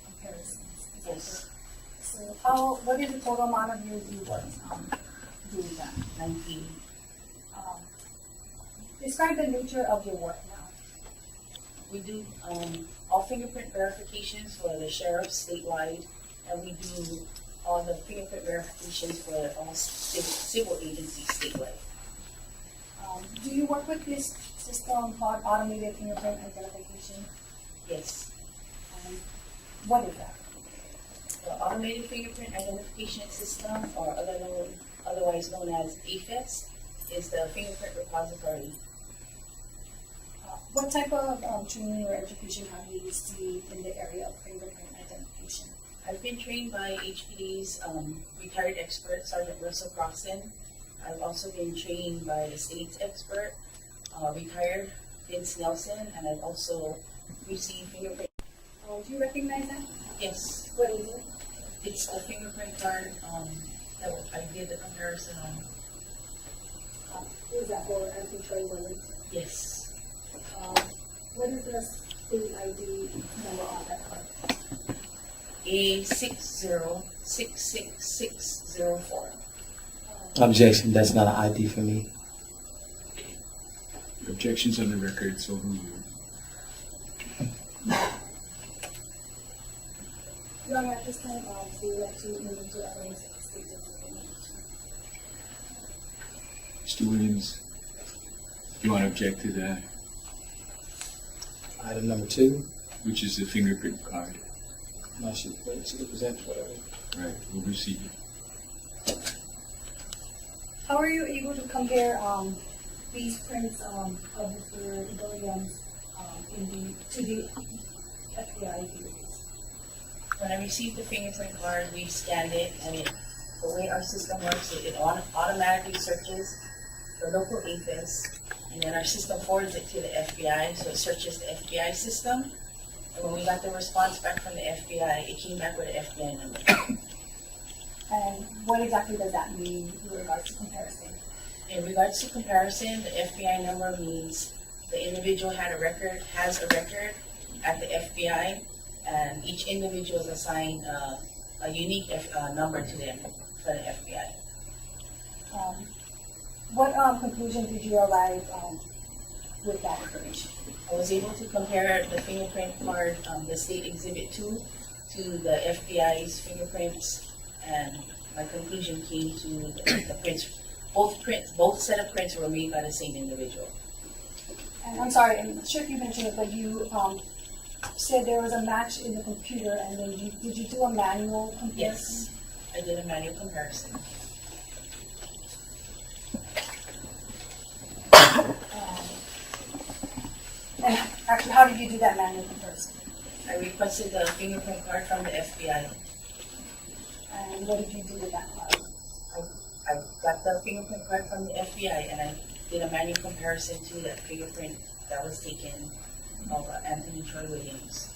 comparisons. Is that Yes. correct? So, what is the total amount of years you worked doing that? 19. Describe the nature of your work now. We do all fingerprint verifications for the sheriffs statewide, and we do all the fingerprint verifications for all civil agencies statewide. Do you work with this system called automated fingerprint identification? Yes. What is that? The automated fingerprint identification system, or otherwise known as AFIS, is the fingerprint repository. What type of training or education have you received in the area of fingerprint identification? I've been trained by HPD's retired expert, Sergeant Russell Crossan, I've also been trained by a state's expert, retired Vince Nelson, and I've also received fingerprint. Do you recognize that? Yes, What is it? it's the fingerprint card that I did the comparison on. Is that for Anthony Troy Williams? Yes, What is the state ID number on that card? A6066604. Objection, that's not an ID for me. Objections on the record, so overruled. Your Honor, at this time, we would like to move into evidence of the state of Mr. Williams, you want to object to that, Item number 2, which is the fingerprint card? I should wait to present whatever. Right, we'll proceed. How are you able to compare these prints of Mr. Williams to the FBI database? When I received the fingerprint card, we scanned it, and the way our system works, it automatically searches the local APHIS, and then our system forwards it to the FBI, so it searches the FBI system. And when we got the response back from the FBI, it came back with an FBI number. And what exactly does that mean in regards to comparison? In regards to comparison, the FBI number means the individual has a record at the FBI, and each individual is assigned a unique number to them for the FBI. What conclusion did you arrive with that information? I was able to compare the fingerprint card, the state exhibit 2, to the FBI's fingerprints, and my conclusion came to the prints. Both set of prints were made by the same individual. And I'm sorry, I'm not sure if you mentioned it, but you said there was a match in the computer, and then did you do a manual comparison? Yes, I did a manual comparison. And actually, how did you do that manual comparison? I requested the fingerprint card from the FBI. And what did you do with that card? I got the fingerprint card from the FBI, and I did a manual comparison to that fingerprint that was taken of Anthony Troy Williams.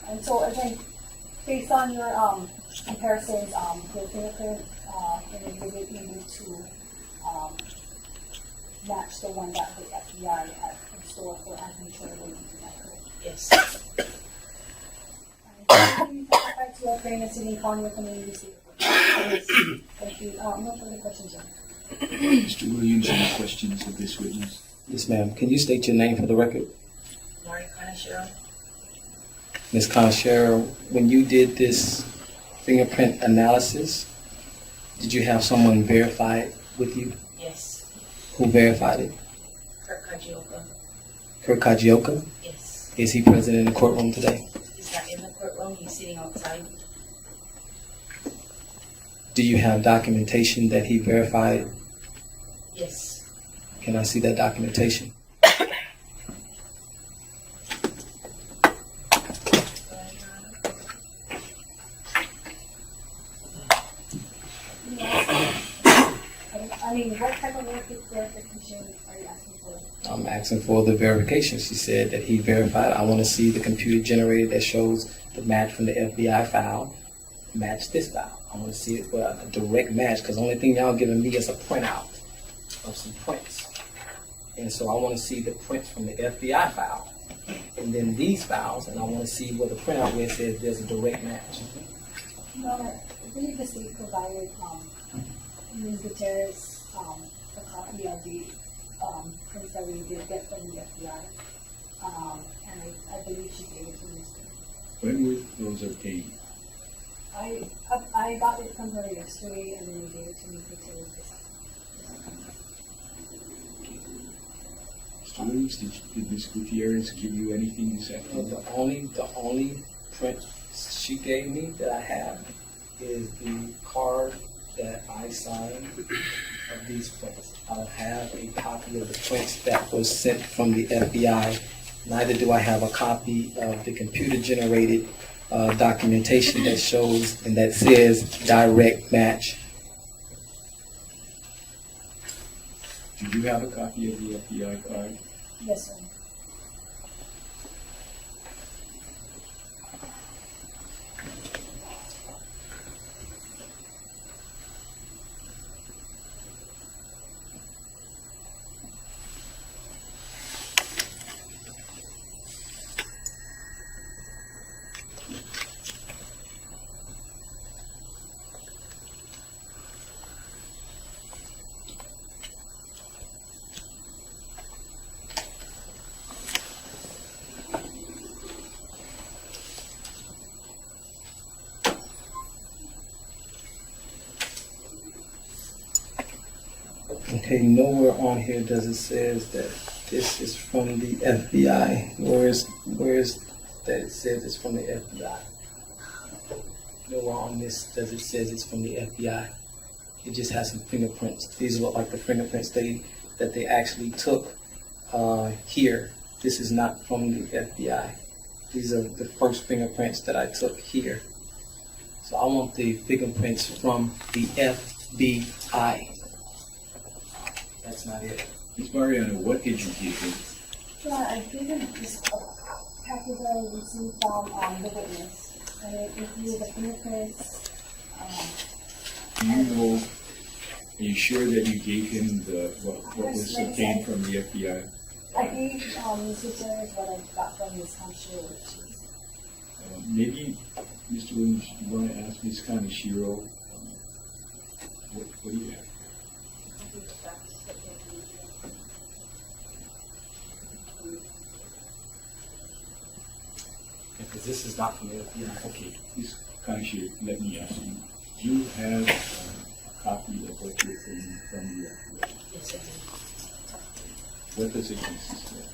And so again, based on your comparisons, the fingerprint in exhibit able to match the one that the FBI had in store for Anthony Troy Williams, is that correct? Yes. And you testified to a claim in Sydney County of Community Safety. Thank you. No further questions, Your Honor. Mr. Williams, any questions of this witness? Yes, ma'am. Can you state your name for the record? Laurie Conashiro. Ms. Conachero, when you did this fingerprint analysis, did you have someone verify it with you? Yes. Who verified it? Kirk Kajioka. Kirk Kajioka? Yes. Is he present in the courtroom today? He's not in the courtroom, he's sitting outside. Do you have documentation that he verified? Yes. Can I see that documentation? I mean, what type of verification are you asking for? I'm asking for the verification. She said that he verified. I want to see the computer generated that shows the match from the FBI file match this file. I want to see it for a direct match, because the only thing y'all giving me is a printout of some prints. And so I want to see the prints from the FBI file and then these files, and I want to see what the printout where it says there's a direct match. No, I believe the state provided Ms. Gutierrez a copy of the prints that we did get from the FBI. And I believe she gave it to Mr. When were those obtained? I got it from her yesterday, and then we gave it to Ms. Gutierrez this afternoon. Mr. Williams, did Ms. Gutierrez give you anything this afternoon? The only print she gave me that I have is the card that I signed of these prints. I don't have a copy of the prints that was sent from the FBI. Neither do I have a copy of the computer-generated documentation that shows and that says direct match. Do you have a copy of the FBI card? Yes, sir. Okay, nowhere on here does it says that this is from the FBI. Where is that it says it's from the FBI? Nowhere on this does it says it's from the FBI. It just has some fingerprints. These look like the fingerprints that they actually took here. This is not from the FBI. These are the first fingerprints that I took here. So I want the fingerprints from the FBI. That's not it. Ms. Mariano, what did you give him? Yeah, I gave him this package that I received from the witness. And it included the fingerprints. Do you know, are you sure that you gave him what was obtained from the FBI? I gave Mr. Jerry what I got from his consular. Maybe, Mr. Williams, you want to ask Ms. Kaneshiro, what do you have? Because this is not from the FBI. Okay, Ms. Kaneshiro, let me ask you, do you have a copy of what you're saying from the FBI? Yes, I do. What does it consist of?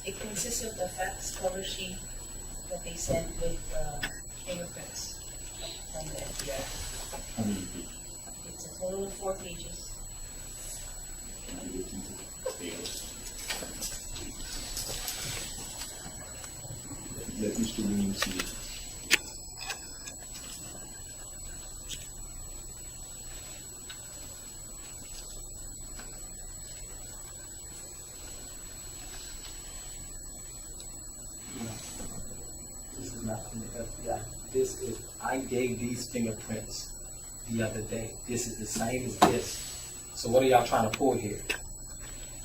It consists of the fax cover sheet that they sent with fingerprints from the FBI. How many pages? It's a total of 4 pages. Can I look into the data? Let Mr. Williams see it. This is not from the FBI. This is, I gave these fingerprints the other day. This is the same as this. So what are y'all trying to pull here?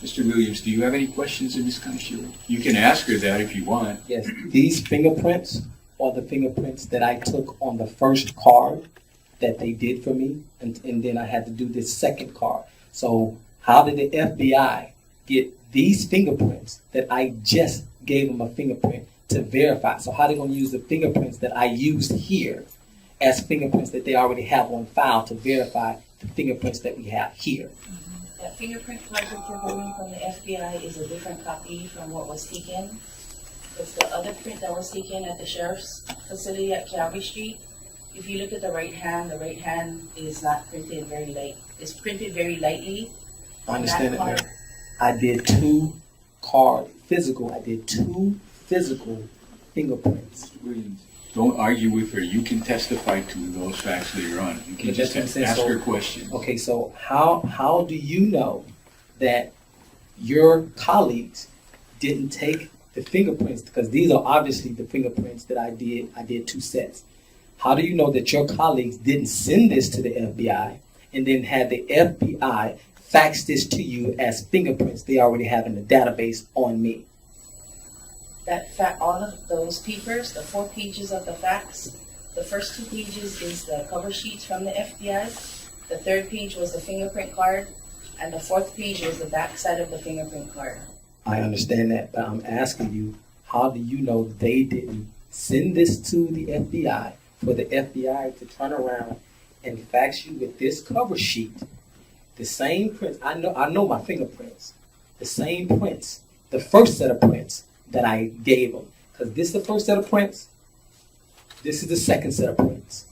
Mr. Williams, do you have any questions of Ms. Kaneshiro? You can ask her that if you want. Yes, these fingerprints are the fingerprints that I took on the first card that they did for me, and then I had to do this second card. So how did the FBI get these fingerprints that I just gave them a fingerprint to verify? So how are they going to use the fingerprints that I used here as fingerprints that they already have on file to verify the fingerprints that we have here? That fingerprint card that you're holding from the FBI is a different copy from what was taken. It's the other print that was taken at the sheriff's facility at Calvary Street. If you look at the right hand is not printed very light. It's printed very lightly. I understand it, That ma'am. card- I did two physical fingerprints. Mr. Williams, don't argue with her. You can testify to those facts later on. You can But just that's what I'm saying. ask So- her questions. Okay, so how do you know that your colleagues didn't take the fingerprints? Because these are obviously the fingerprints that I did. I did 2 sets. How do you know that your colleagues didn't send this to the FBI and then had the FBI fax this to you as fingerprints they already have in the database on me? All of those papers, the 4 pages of the fax, the first 2 pages is the cover sheets from the FBI. The 3rd page was the fingerprint card, and the 4th page was the back side of the fingerprint card. I understand that, but I'm asking you, how do you know they didn't send this to the FBI for the FBI to turn around and fax you with this cover sheet, the same prints? I know my fingerprints, the same prints, the first set of prints that I gave them. Because this is the first set of prints, this is the second set of prints.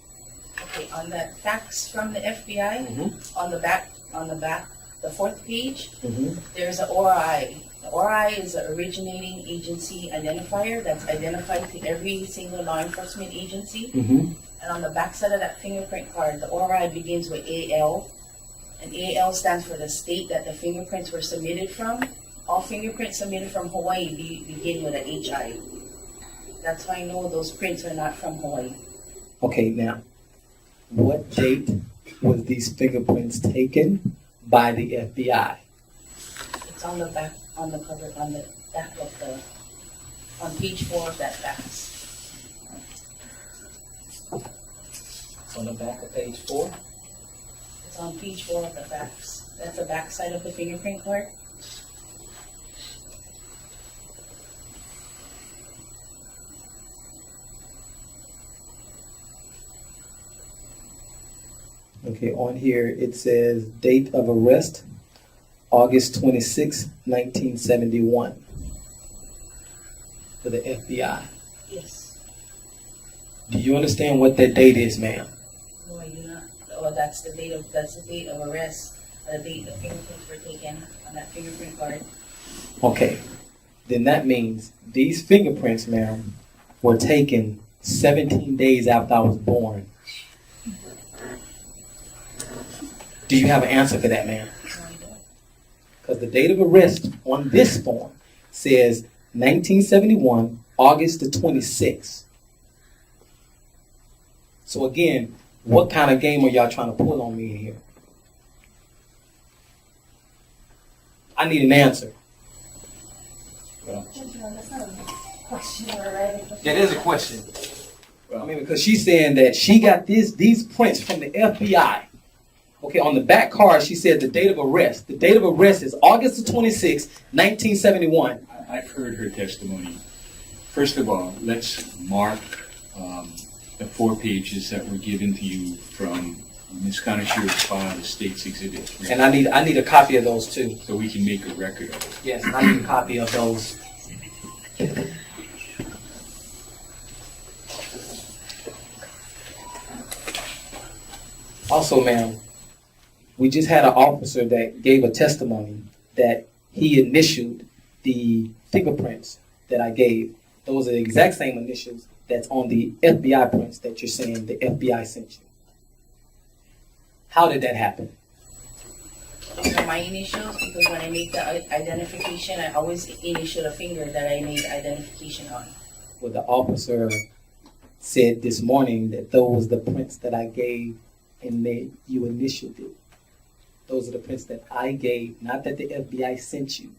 Okay, on that fax from the FBI, Mhm. on the back on the back, the fourth page, Mm-hmm. there's an ORI. The ORI is an originating agency identifier that's identified to every single law enforcement agency. Mm-hmm. And on the back side of that fingerprint card, the ORI begins with AL. And AL stands for the state that the fingerprints were submitted from. All fingerprints submitted from Hawaii begin with an HI. That's how I know those prints are not from Hawaii. Okay, now, what date was these fingerprints taken by the FBI? It's on the back, on the cover, on the back of the, on page 4 of that fax. It's on the back of page 4. It's on page 4 of the fax. That's the back side of the fingerprint card. Okay, on here it says date of arrest, August 26, 1971, for the FBI. Yes. Do you understand what that date is, ma'am? No, I do not. Oh, that's the date of arrest. The date the fingerprints were taken on that fingerprint card. Okay, then that means these fingerprints, ma'am, were taken 17 days after I was born. Do you have an answer for that, ma'am? No, I don't. Because the date of arrest on this form says 1971, August the 26th. So again, what kind of game are y'all trying to pull on me here? I need an answer. That's not a question, right? That is a question. I mean, because she's saying that she got these prints from the FBI. Okay, on the back card, she said the date of arrest. The date of arrest is August the 26th, 1971. I've heard her testimony. First of all, let's mark the 4 pages that were given to you from Ms. Conisher's file, the state's exhibit 3. And I need a copy of those too. So we can make a record of it. Yes, I need a copy of those. Also, ma'am, we just had an officer that gave a testimony that he initialed the fingerprints that I gave. Those are the exact same initials that's on the FBI prints that you're saying the FBI sent you. How did that happen? These are my initials because when I make the identification, I always initial a finger that I made identification on. Well, the officer said this morning that those the prints that I gave and that you initialed it. Those are the prints that I gave, not that the FBI sent you.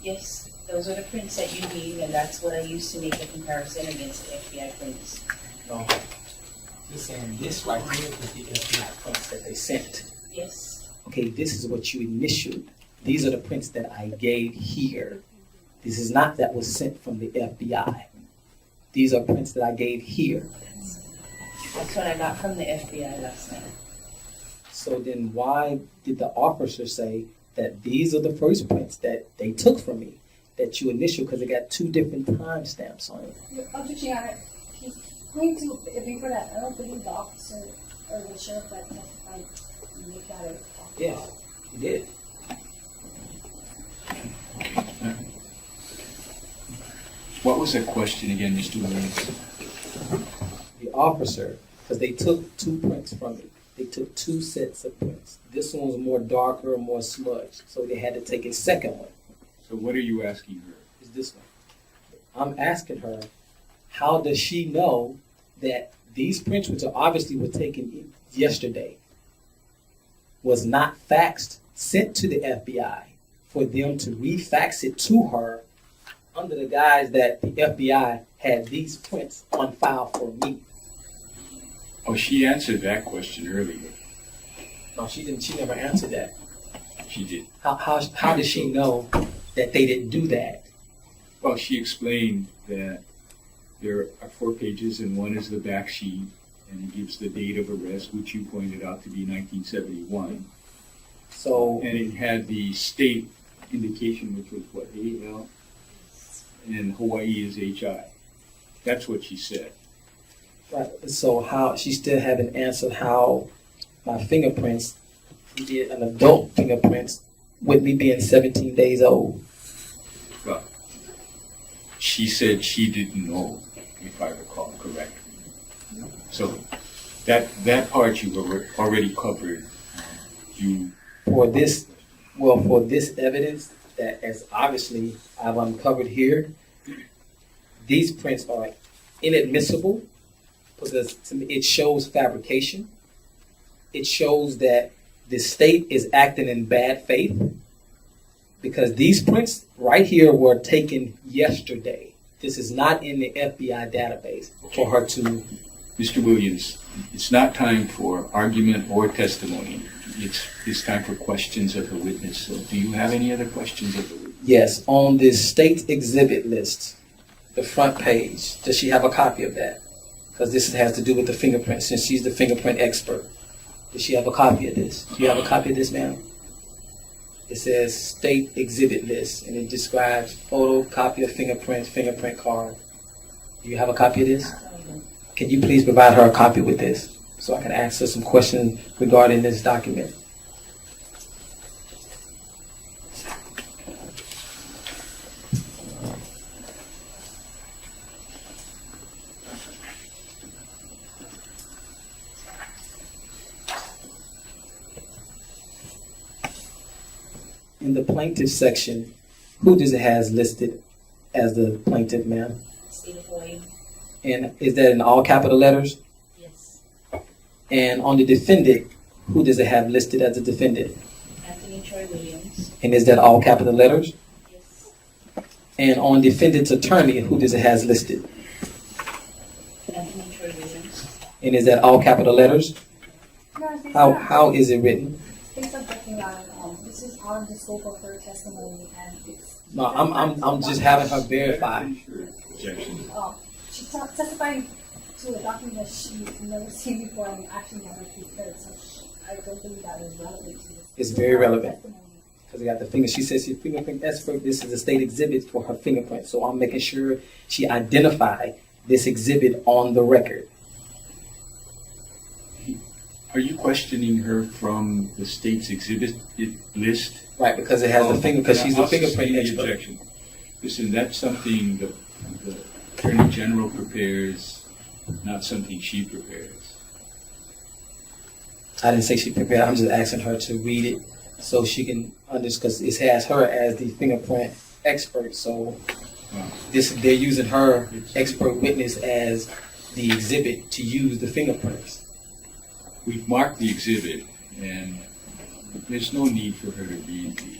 Yes, those are the prints that you gave, and that's what I used to make the comparison against the FBI prints. No. You're saying this right here is the FBI prints that they sent. Yes. Okay, this is what you initialed. These are the prints that I gave here. This is not that was sent from the FBI. These are prints that I gave here. That's what I got from the FBI last night. So then why did the officer say that these are the first prints that they took from me, that you initialed, because it got 2 different timestamps on it? Objection, Your Honor. He's going to, before that, I don't believe the officer or the sheriff that testified make that a. Yeah, he did. What was that question again, Mr. Williams? The officer, because they took 2 prints from me. They took 2 sets of prints. This one was more darker, more smudged, so they had to take a second one. So what are you asking her? Is this one. I'm asking her, how does she know that these prints, which obviously were taken yesterday, was not faxed, sent to the FBI for them to refax it to her under the guise that the FBI had these prints on file for me? Oh, she answered that question earlier. No, she didn't. She never answered that. She did. How did she know that they didn't do that? Well, she explained that there are 4 pages and one is the back sheet, and it gives the date of arrest, which you pointed out to be 1971. So, And it had the state indication, which was what, AL? And Hawaii is HI. That's what she said. right, so how she still haven't answered how my fingerprints We did an adult fingerprints with me being 17 days old. Well, she said she didn't know, if I recall correctly. So that part you already covered. You For this evidence that as obviously I've uncovered here, these prints are inadmissible because to me it shows fabrication. It shows that the state is acting in bad faith because these prints right here were taken yesterday. This is not in the FBI database for her to. Mr. Williams, it's not time for argument or testimony. It's time for questions of the witness. So do you have any other questions of the witness? Yes, on this state exhibit list, the front page, does she have a copy of that? Because this has to do with the fingerprint, since she's the fingerprint expert. Does she have a copy of this? Do you have a copy of this, ma'am? It says state exhibit list, and it describes photo, copy of fingerprints, fingerprint card. Do you have a copy of this? Can you please provide her a copy with this so I can ask her some questions regarding this document? In the plaintiff section, who does it has listed as the plaintiff, ma'am? State of Hawaii. And is that in all capital letters? Yes. And on the defendant, who does it have listed as the defendant? Anthony Troy Williams. And is that all capital letters? Yes. And on defendant's attorney, who does it has listed? Anthony Troy Williams. And is that all capital letters? No, this How is it written? Based on checking out, this is out of the scope of her testimony, and it's. No, I'm just having her verify. Objection. She testified to a document that she never seen before and actually never prepared, so I don't believe that is relevant to this. It's very relevant. Because I got the finger. She says she's a fingerprint expert. This is a state exhibit for her fingerprint. So I'm making sure she identified this exhibit on the record. Are you questioning her from the state's exhibit list? Right, because it has the finger, because she's a I'll sustain fingerprint the expert. objection. Listen, that's something the Attorney General prepares, not something she prepares. I didn't say she prepared. I'm just asking her to read it so she can understand, because it has her as the fingerprint expert. So they're using her expert witness as the exhibit to use the fingerprints. We've marked the exhibit, and there's no need for her to read the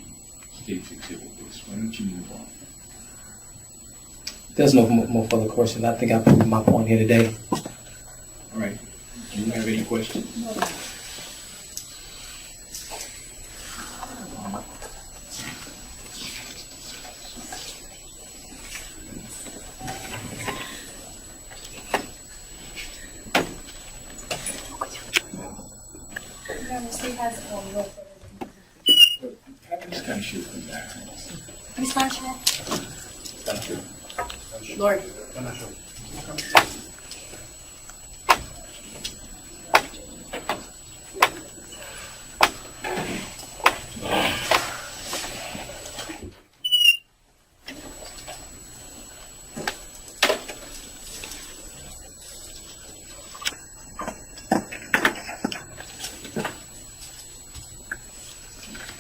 state's exhibit list. Why don't you move on? There's no more further questions. I think I proved my point here today. All right. Do you have any questions? The state has no further. Just kind of shoot from that. Ms. Pancho? Thank you. Lord.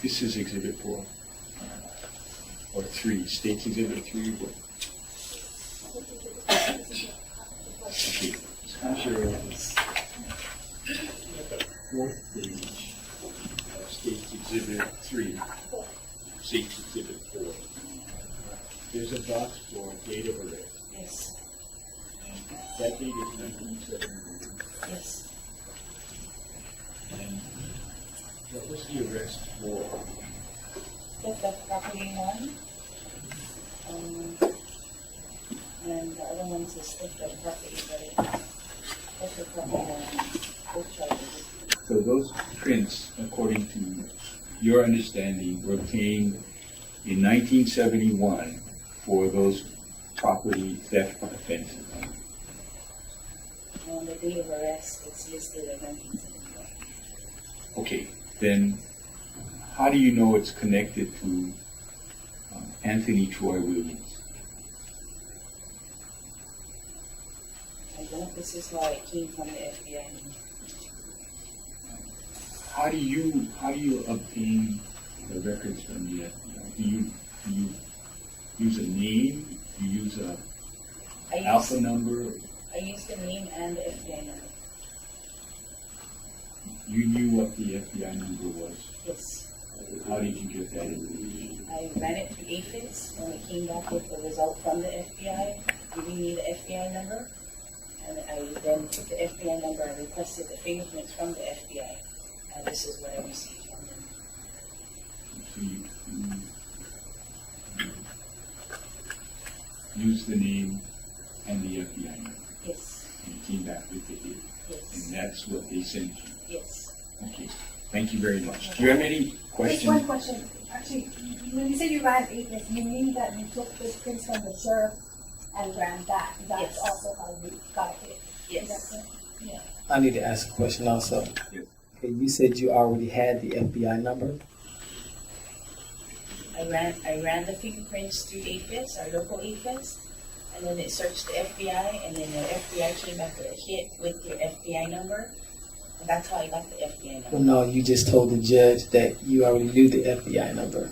This is Exhibit 4. Or 3. State's Exhibit 3. What? Okay. Sasha is the fourth page of State's Exhibit 3. State's Exhibit 4. There's a box for date of arrest. Yes. And that date is 1971. Yes. And what was the arrest for? That's the property one. And the other one is the theft of property, but that's the property one. Both charges. So those prints, according to your understanding, were obtained in 1971 for those property theft offenses. On the date of arrest, it's listed at 1971. Okay, then how do you know it's connected to Anthony Troy Williams? I don't, this is why it came from the FBI. How do you obtain the records from the FBI? Do you use a name? Do you use a alpha number? I used the name and the FBI number. You knew what the FBI number was. Yes. How did you get that information? I ran it through APHIS when it came back with the result from the FBI, giving me the FBI number. And I then took the FBI number and requested the fingerprints from the FBI. And this is what I received from them. So you used the name and the FBI number. Yes. And you came back with the hit. Yes. And that's what they sent you. Yes. Okay. Thank you very much. Do you have any Just questions? one question. Actually, when you said you ran APHIS, you mean that you took the prints from the sheriff and ran that? That's Yes. also how you got it. Is that Yes. correct? Yeah. I need to ask a question also. Yes. Okay, you said you already had the FBI number. I ran the fingerprints through APHIS, our local APHIS, and then it searched the FBI, and then the FBI came back with a hit with your FBI number. And that's how I got the FBI Well, number. no, you just told the judge that you already knew the FBI number.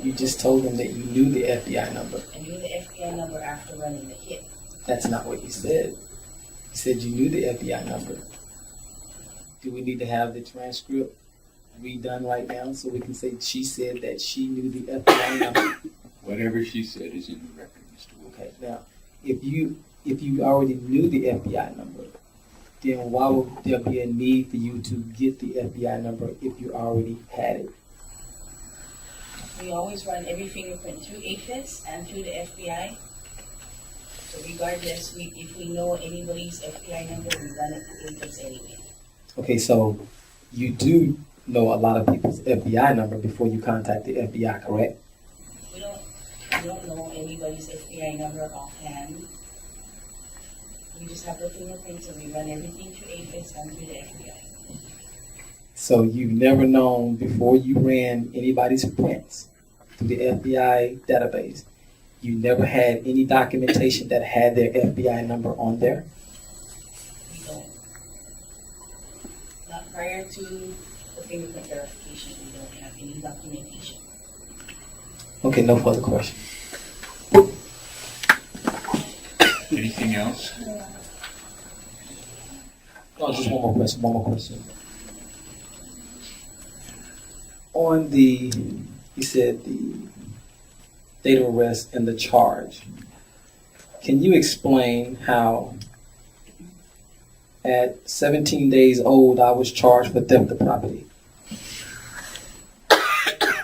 You just told him that you knew the FBI number. I knew the FBI number after running the hit. That's not what you said. You said you knew the FBI number. Do we need to have the transcript redone right now so we can say she said that she knew the FBI number? Whatever she said is in the record, Mr. Wilkins. Okay, now, if you already knew the FBI number, then why would there be a need for you to get the FBI number if you already had it? We always run every fingerprint through APHIS and through the FBI. So regardless, if we know anybody's FBI number, we run it through APHIS anyway. Okay, so you do know a lot of people's FBI number before you contact the FBI, correct? We don't know anybody's FBI number offhand. We just have the fingerprints and we run everything through APHIS and through the FBI. So you've never known before you ran anybody's prints through the FBI database, you never had any documentation that had their FBI number on there? We don't. Not prior to the fingerprint verification, we don't have any documentation. Okay, no further questions. Anything else? No, just one more question. On the, you said the date of arrest and the charge. Can you explain how at 17 days old I was charged for theft of property?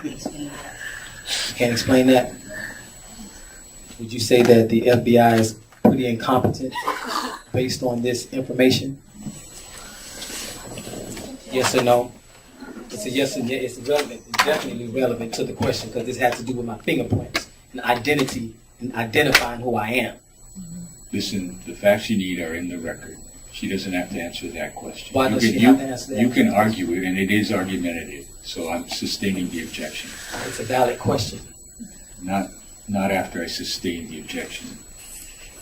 You can't explain that? Would you say that the FBI is pretty incompetent based on this information? Yes or no? It's a yes or no. It's relevant. It's definitely relevant to the question because this has to do with my fingerprints and identity and identifying who I am. Listen, the facts you need are in the record. She doesn't have to answer that question. Why does she have to answer that? You can argue it, and it is argumentative, so I'm sustaining the objection. It's a valid question. Not after I sustain the objection.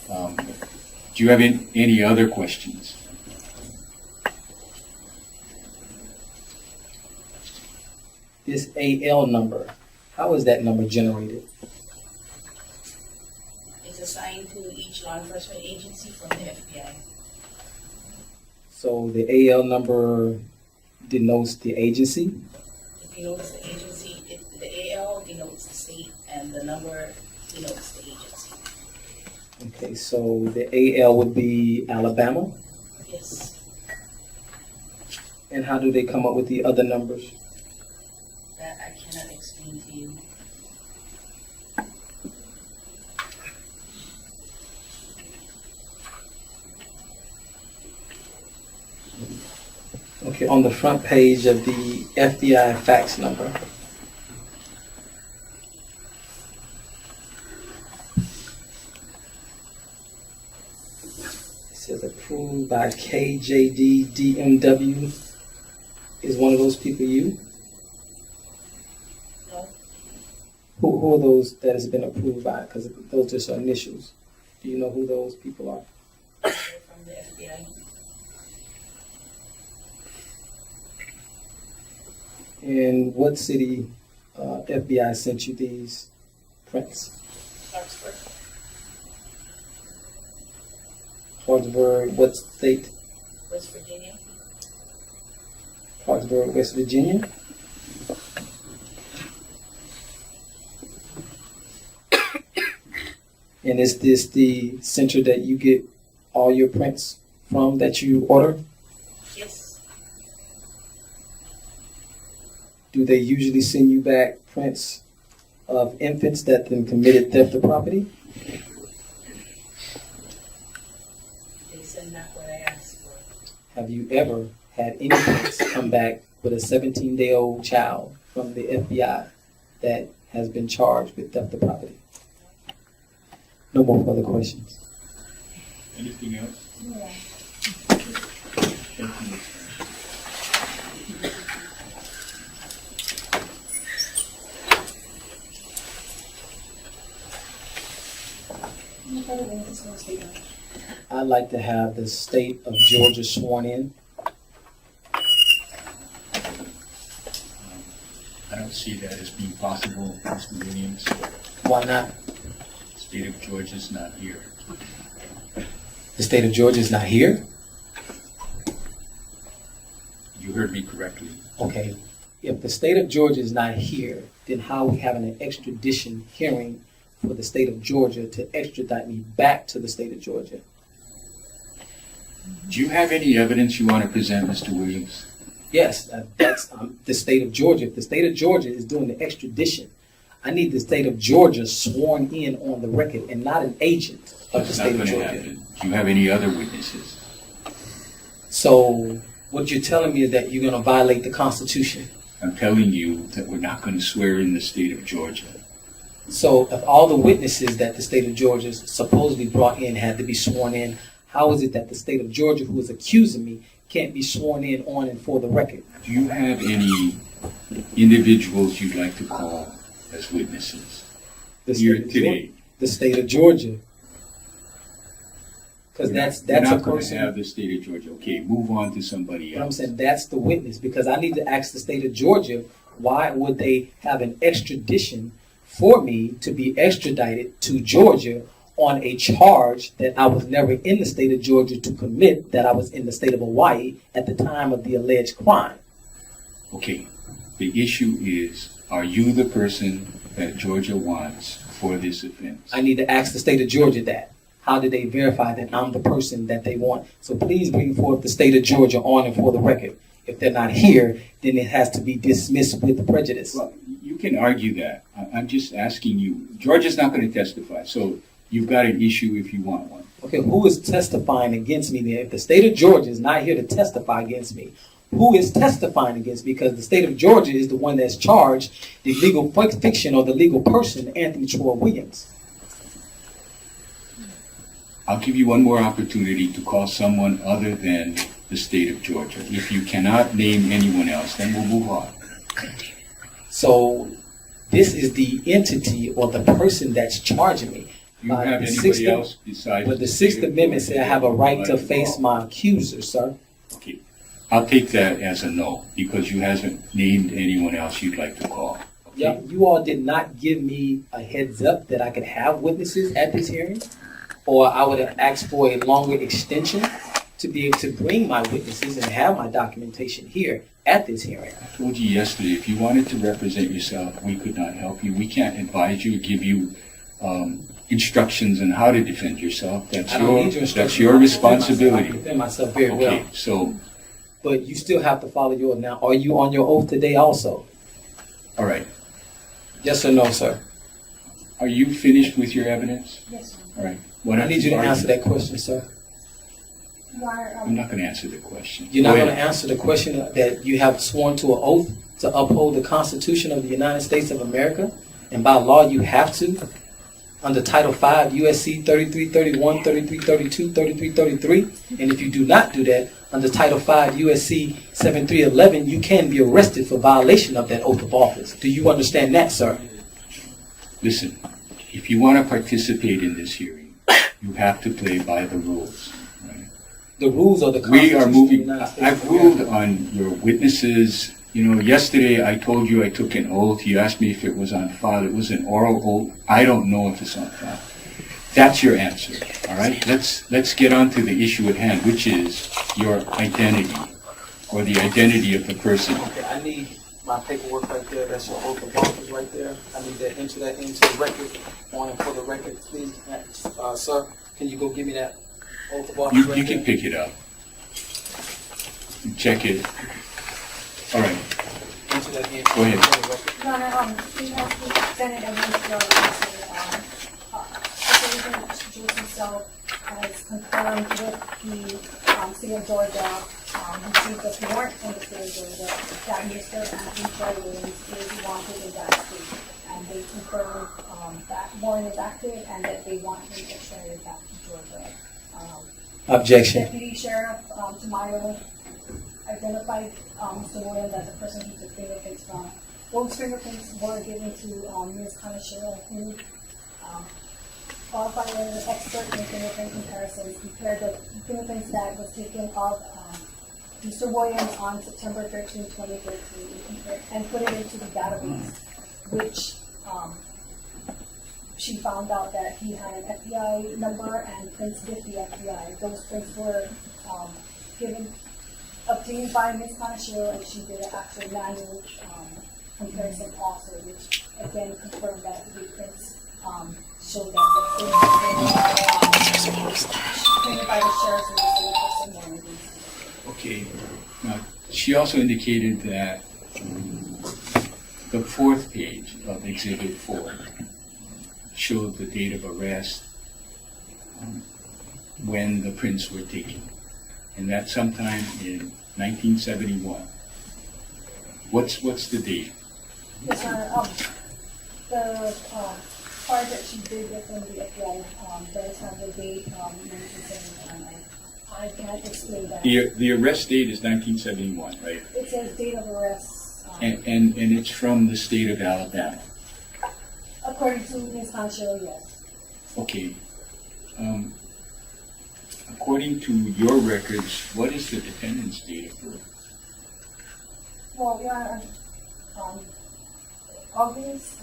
Do you have any other questions? This AL number, how is that number generated? It's assigned to each law enforcement agency from the FBI. So the AL number denotes the agency? It denotes the agency, the AL denotes the state, and the number denotes the agency. Okay, so the AL would be Alabama? Yes, And how do they come up with the other numbers? that I cannot explain to you. Okay, on the front page of the FBI fax number. It says approved by KJD DMW Is one of those people you? No. Who are those that has been approved by? Because those just are initials. Do you know who those people are? They're from the FBI. And what city FBI sent you these prints? Clarksburg. Clarksburg, what state? West Virginia. Clarksburg, West Virginia. And is this the center that you get all your prints from that you order? Yes. Do they usually send you back prints of infants that then committed theft of property? They send back what I asked for. Have you ever had any prints come back with a 17-day-old child from the FBI that has been charged with theft of property? No more further questions. Anything else? Yeah. Thank you. Any further witnesses for the statement? I'd like to have the state of Georgia sworn in. I don't see that as being possible, Mr. Williams. Why not? The state of Georgia's not here. The state of Georgia is not here? You heard me correctly. Okay. If the state of Georgia is not here, then how are we having an extradition hearing for the state of Georgia to extradite me back to the state of Georgia? Do you have any evidence you want to present, Mr. Williams? Yes, that's the state of Georgia. If the state of Georgia is doing the extradition, I need the state of Georgia sworn in on the record and not an agent of the That's state not of going to Georgia. happen. Do you have any other witnesses? So what you're telling me is that you're going to violate the Constitution. I'm telling you that we're not going to swear in the state of Georgia. So if all the witnesses that the state of Georgia supposedly brought in had to be sworn in, how is it that the state of Georgia, who is accusing me, can't be sworn in on and for the record? Do you have any individuals you'd like to call as witnesses The here state of today? Georgia, the state of Georgia. Because that's We're a not going to person. have the state of Georgia. Okay, move on to somebody But I'm else. saying that's the witness, because I need to ask the state of Georgia, why would they have an extradition for me to be extradited to Georgia on a charge that I was never in the state of Georgia to commit, that I was in the state of Hawaii at the time of the alleged crime? Okay, the issue is, are you the person that Georgia wants for this offense? I need to ask the state of Georgia that. How did they verify that I'm the person that they want? So please bring forth the state of Georgia on and for the record. If they're not here, then it has to be dismissed with prejudice. Well, you can argue that. I'm just asking you. Georgia's not going to testify, so you've got an issue if you want one. Okay, who is testifying against me then? If the state of Georgia is not here to testify against me, who is testifying against me? Because the state of Georgia is the one that's charged the legal fiction or the legal person, Anthony Troy Williams. I'll give you one more opportunity to call someone other than the state of Georgia. If you cannot name anyone else, then we'll move on. So this is the entity or the person that's charging me. Do you have the anybody Sixth- else besides But the state Sixth of Amendment Georgia said I have a that right you'd to like to face call? my accuser, sir. Okay. I'll take that as a no, because you haven't named anyone else you'd like to call. Okay? Yeah, you all did not give me a heads up that I could have witnesses at this hearing, or I would have asked for a longer extension to be able to bring my witnesses and have my documentation here at this hearing. I told you yesterday, if you wanted to represent yourself, we could not help you. We can't advise you, give you instructions on how to defend yourself. That's I don't need your that's instructions. your I can defend myself. I can responsibility. defend myself very well. Okay, so, But you still have to follow yours. Now, are you on your oath today also? all right. Yes or no, sir? Are you finished with your evidence? Yes, sir. All right. Why I don't need you to argue? answer that question, sir. You are, I'm not going to answer the question. You're not Go going to ahead. answer the question that you have sworn to an oath to uphold the Constitution of the United States of America, and by law you have to. under Title 5 USC 3331, 3332, 3333. And if you do not do that, under Title 5 USC 7311, you can be arrested for violation of that oath of office. Do you understand that, sir? Listen, if you want to participate in this hearing, you have to play by the rules. Right? The rules of the We Constitution are of moving. the United States I've of ruled America. on your witnesses. You know, yesterday I told you I took an oath. You asked me if it was on file. It was an oral oath. I don't know if it's on file. That's your answer. All right. Let's get on to the issue at hand, which is your identity, or the identity of the person. Okay, I need my paperwork right there. That's your oath of office right there. I need that into the record. On and for the record, please, sir. Can you go give me that oath of office? You can pick it up. Check it. All right. Into that Go ahead. Your Honor, he has presented evidence to Jason Self has confirmed with the state of Georgia, received a warrant from the state of Georgia that Mr. Anthony Troy Williams is wanted in that state. And they confirmed that warrant is active and that they want him extradited back to Georgia. Objection. Deputy Sheriff Tamayo identified Mr. Williams as the person who took fingerprints from. Those fingerprints were given to Ms. Kanashiro, who qualified as an expert in fingerprint comparisons, compared the fingerprints that was taken of Mr. Williams on September 13, 2013, and put it into the database, which she found out that he had an FBI number and prints with the FBI. Those prints were obtained by Ms. Kanashiro, and she did an actual manual comparison also, which again confirmed that the prints showed that the printed by the sheriff's office for someone. Okay. Now, she also indicated that the fourth page of Exhibit 4 showed the date of arrest when the prints were taken, and that's sometime in 1971. What's the date? Yes, Your Honor. The card that she did get from the FBI does have the date 1971. I can't explain that. The arrest date is 1971, right? It says date of arrest. And it's from the state of Alabama. According to Ms. Kanashiro, yes. Okay. According to your records, what is the defendant's date of birth? Well, Your Honor, August.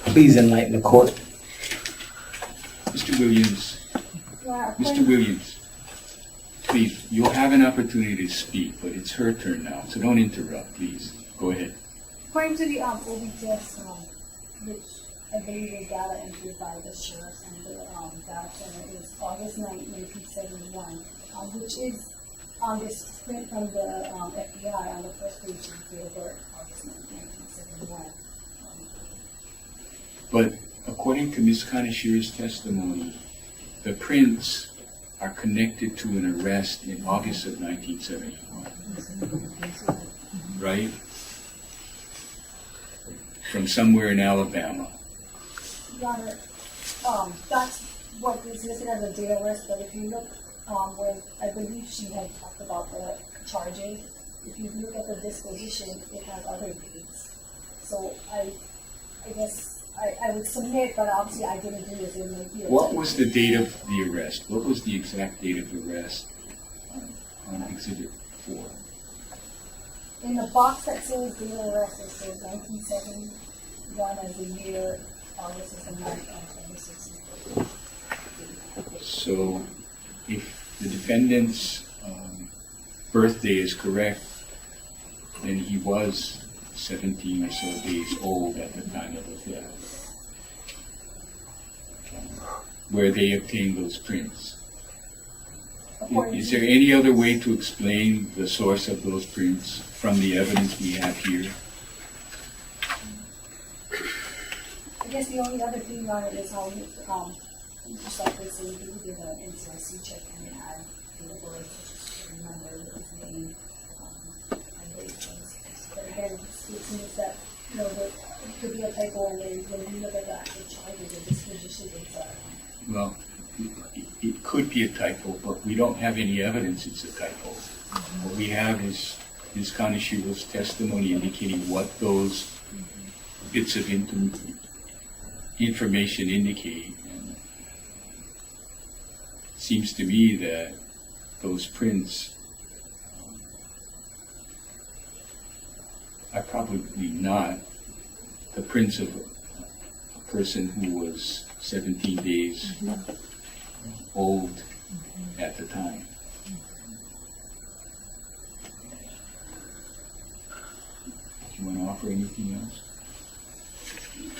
Please enlighten the court. Mr. Williams, Your Mr. Williams, please, you'll have an opportunity to speak, but it's her turn now, so don't interrupt, please. Go ahead. According to the OBTS, which I believe is data entered by the sheriff and the data center, is August 9, 1971, which is on this print from the FBI on the first page of the date of birth, August 9, 1971. But according to Ms. Kanashiro's testimony, the prints are connected to an arrest in August of 1971, right? From somewhere in Alabama. Your Honor, that's what is listed as a date of arrest, but if you look, when I believe she had talked about the charges, if you look at the disposition, it has other dates. So I guess I would submit, but obviously I didn't do this in the year. What was the date of the arrest? What was the exact date of the arrest on Exhibit 4? In the box that says date of arrest, it says 1971 as the year, August is the month of 2016. So if the defendant's birthday is correct, then he was 17 or so days old at the time of the theft, where they obtained those prints. Is there any other way to explain the source of those prints from the evidence we have here? I guess the only other thing on it is how you, just like they say, you did an NCIC check and it had the birth, just remember his name, and date. But again, it seems that, there could be a typo, and then when you look at the actual charges, the disposition dates are. Well, it could be a typo, but we don't have any evidence it's a typo. What we have is Kaneshiro's testimony indicating what those bits of information indicate. And it seems to me that those prints are probably not the prints of a person who was 17 days old at the time. Do you want to offer anything else?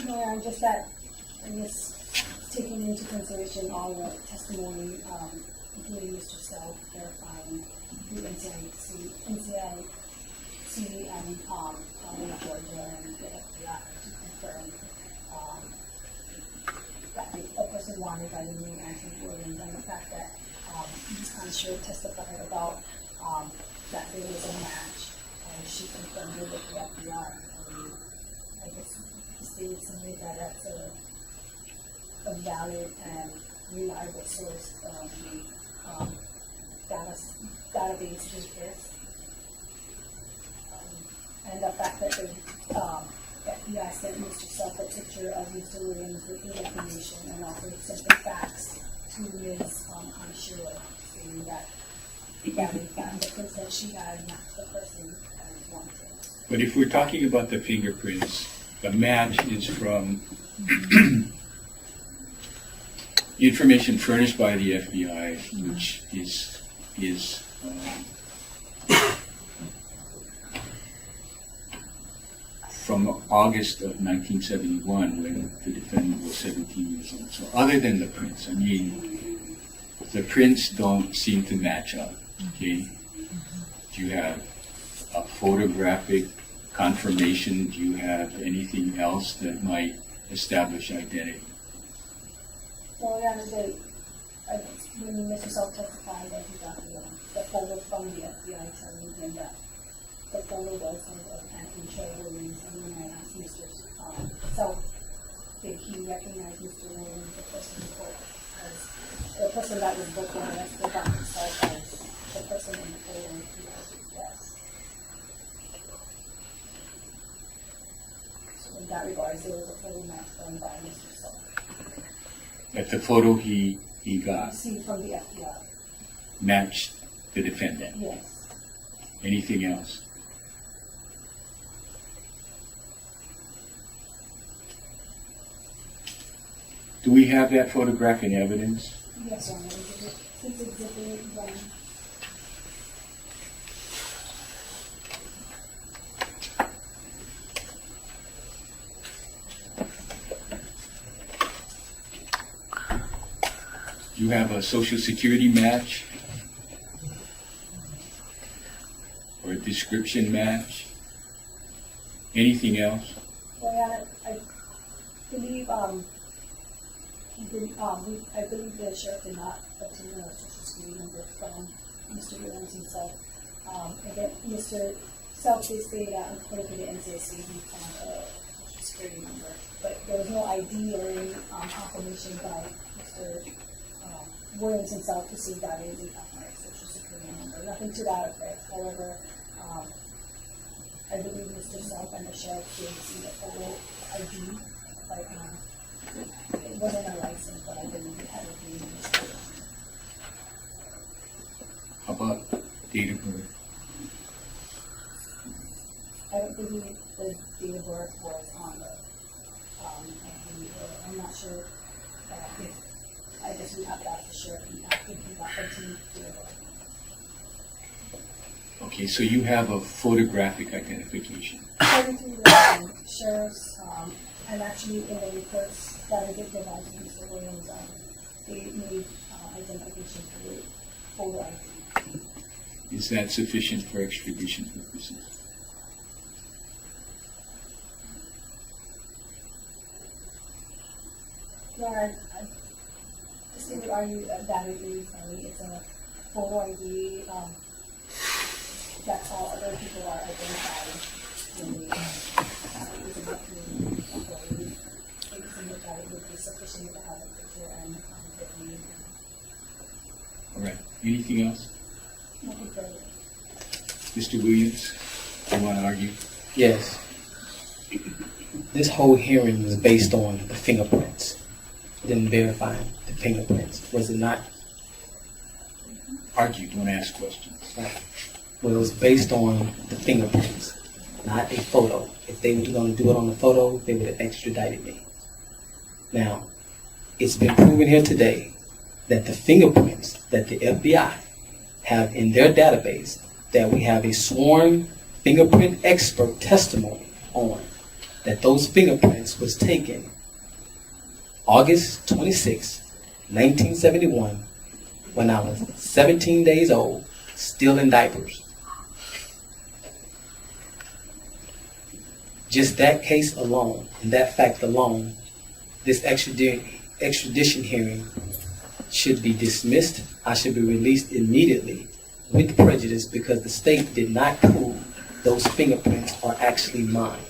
No, just that, I guess, taking into consideration all the testimony, including Mr. Self verifying the NCIC and Georgia and the FBI to confirm that a person wanted by the name Anthony Williams, and the fact that Ms. Conshiro testified about that there was a match, and she confirmed it with the FBI. I guess stated something that's a valid and reliable source of the database is. And the fact that the FBI sent Mr. Self a picture of Mr. Williams with his information, and also sent the fax to Ms. Conshiro, saying that in fact the prints that she had matched the person as wanted. But if we're talking about the fingerprints, the match is from information furnished by the FBI, which is from August of 1971, when the defendant was 17 years old. So other than the prints, I mean, the prints don't seem to match up, okay? Do you have a photographic confirmation? Do you have anything else that might establish identity? Well, yeah, when Mr. Self testified that he got the photo from the FBI telling him that the photo was of Anthony Williams, and when I asked Mr. Self, did he recognize Mr. Williams, the person that was booked and arrested by himself as the person in the photo? He answered yes. So in that regard, there was a photo match done by Mr. Self. That the photo he got Received from the FBI. matched the defendant? Yes. Anything else? Do we have that photograph in evidence? Yes, Your Honor. It's exhibit 1. Do you have a social security match? Or a description match? Anything else? Well, yeah, I believe I believe the sheriff did not obtain a social security number from Mr. Williams himself. Again, Mr. Self did say that according to the NCIC, he found a social security number, but there was no ID or any confirmation by Mr. Williams himself to say that it is in fact my social security number. Nothing to that effect. However, I believe Mr. Self and the sheriff did see the photo ID, but it wasn't a license, but I believe it had a name. How about date of birth? I don't believe the date of birth was on the ID. I'm not sure if I guess we have to ask the sheriff if he got the date of birth. Okay, so you have a photographic identification. According to the sheriff's, and actually in the reports that I did provide to Mr. Williams, they made identification for the photo ID. Is that sufficient for extradition purposes? Yeah, I just would argue that it is, it's a photo ID, that's how other people are identified. when they, it's about to, so we can look at it would be sufficient to have a picture and, that we, All right. Anything else? nothing further. Mr. Williams, you want to argue? Yes. This whole hearing was based on the fingerprints, then verifying the fingerprints, was it not? Argue, don't ask questions. Well, it was based on the fingerprints, not a photo. If they were going to do it on the photo, they would have extradited me. Now, it's been proven here today that the fingerprints that the FBI have in their database, that we have a sworn fingerprint expert testimony on, that those fingerprints was taken August 26, 1971, when I was 17 days old, still in diapers. Just that case alone, and that fact alone, this extradition hearing should be dismissed. I should be released immediately with prejudice because the state did not prove those fingerprints are actually mine.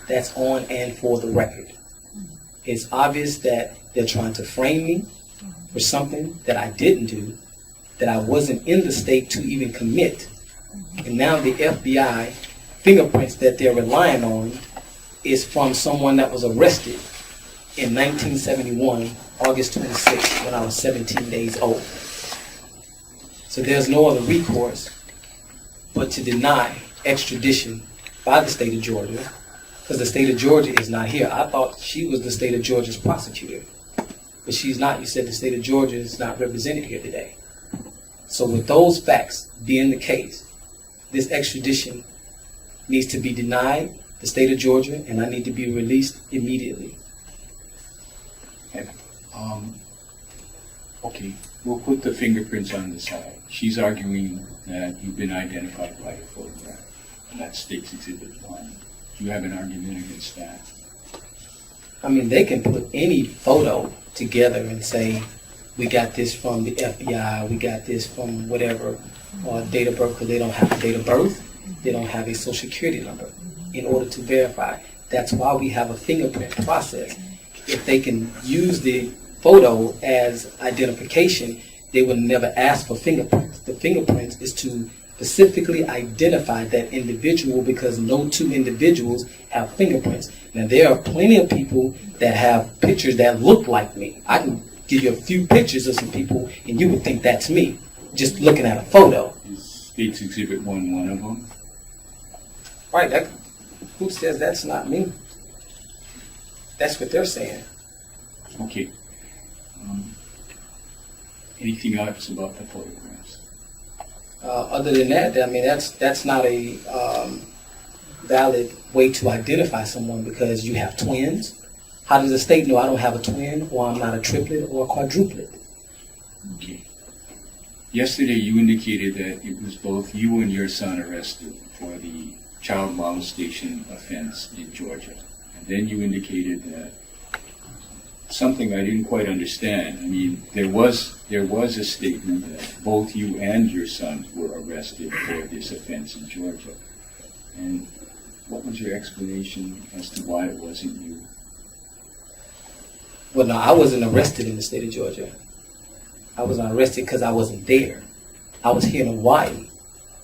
That's on and for the record. It's obvious that they're trying to frame me for something that I didn't do, that I wasn't in the state to even commit. And now the FBI fingerprints that they're relying on is from someone that was arrested in 1971, August 26, when I was 17 days old. So there's no other recourse but to deny extradition by the state of Georgia, because the state of Georgia is not here. I thought she was the state of Georgia's prosecutor, but she's not. You said the state of Georgia is not represented here today. So with those facts being the case, this extradition needs to be denied, the state of Georgia, and I need to be released immediately. Okay, we'll put the fingerprints on the side. She's arguing that you've been identified by a photograph, and that's State's Exhibit 1. Do you have an argument against that? I mean, they can put any photo together and say, we got this from the FBI, we got this from whatever, date of birth, because they don't have a date of birth, they don't have a social security number in order to verify. That's why we have a fingerprint process. If they can use the photo as identification, they would never ask for fingerprints. The fingerprints is to specifically identify that individual because no two individuals have fingerprints. Now, there are plenty of people that have pictures that look like me. I can give you a few pictures of some people and you would think that's me, just looking at a photo. Is State's Exhibit 1 one of them? Right, who says that's not me? That's what they're saying. Okay. Anything else about the photographs? Other than that, I mean, that's not a valid way to identify someone because you have twins. How does the state know I don't have a twin, or I'm not a triplet or a quadruplet? Okay. Yesterday you indicated that it was both you and your son arrested for the child molestation offense in Georgia. And then you indicated that something I didn't quite understand. I mean, there was a statement that both you and your son were arrested for this offense in Georgia. And what was your explanation as to why it wasn't you? Well, no, I wasn't arrested in the state of Georgia. I wasn't arrested because I wasn't there. I was here in Hawaii.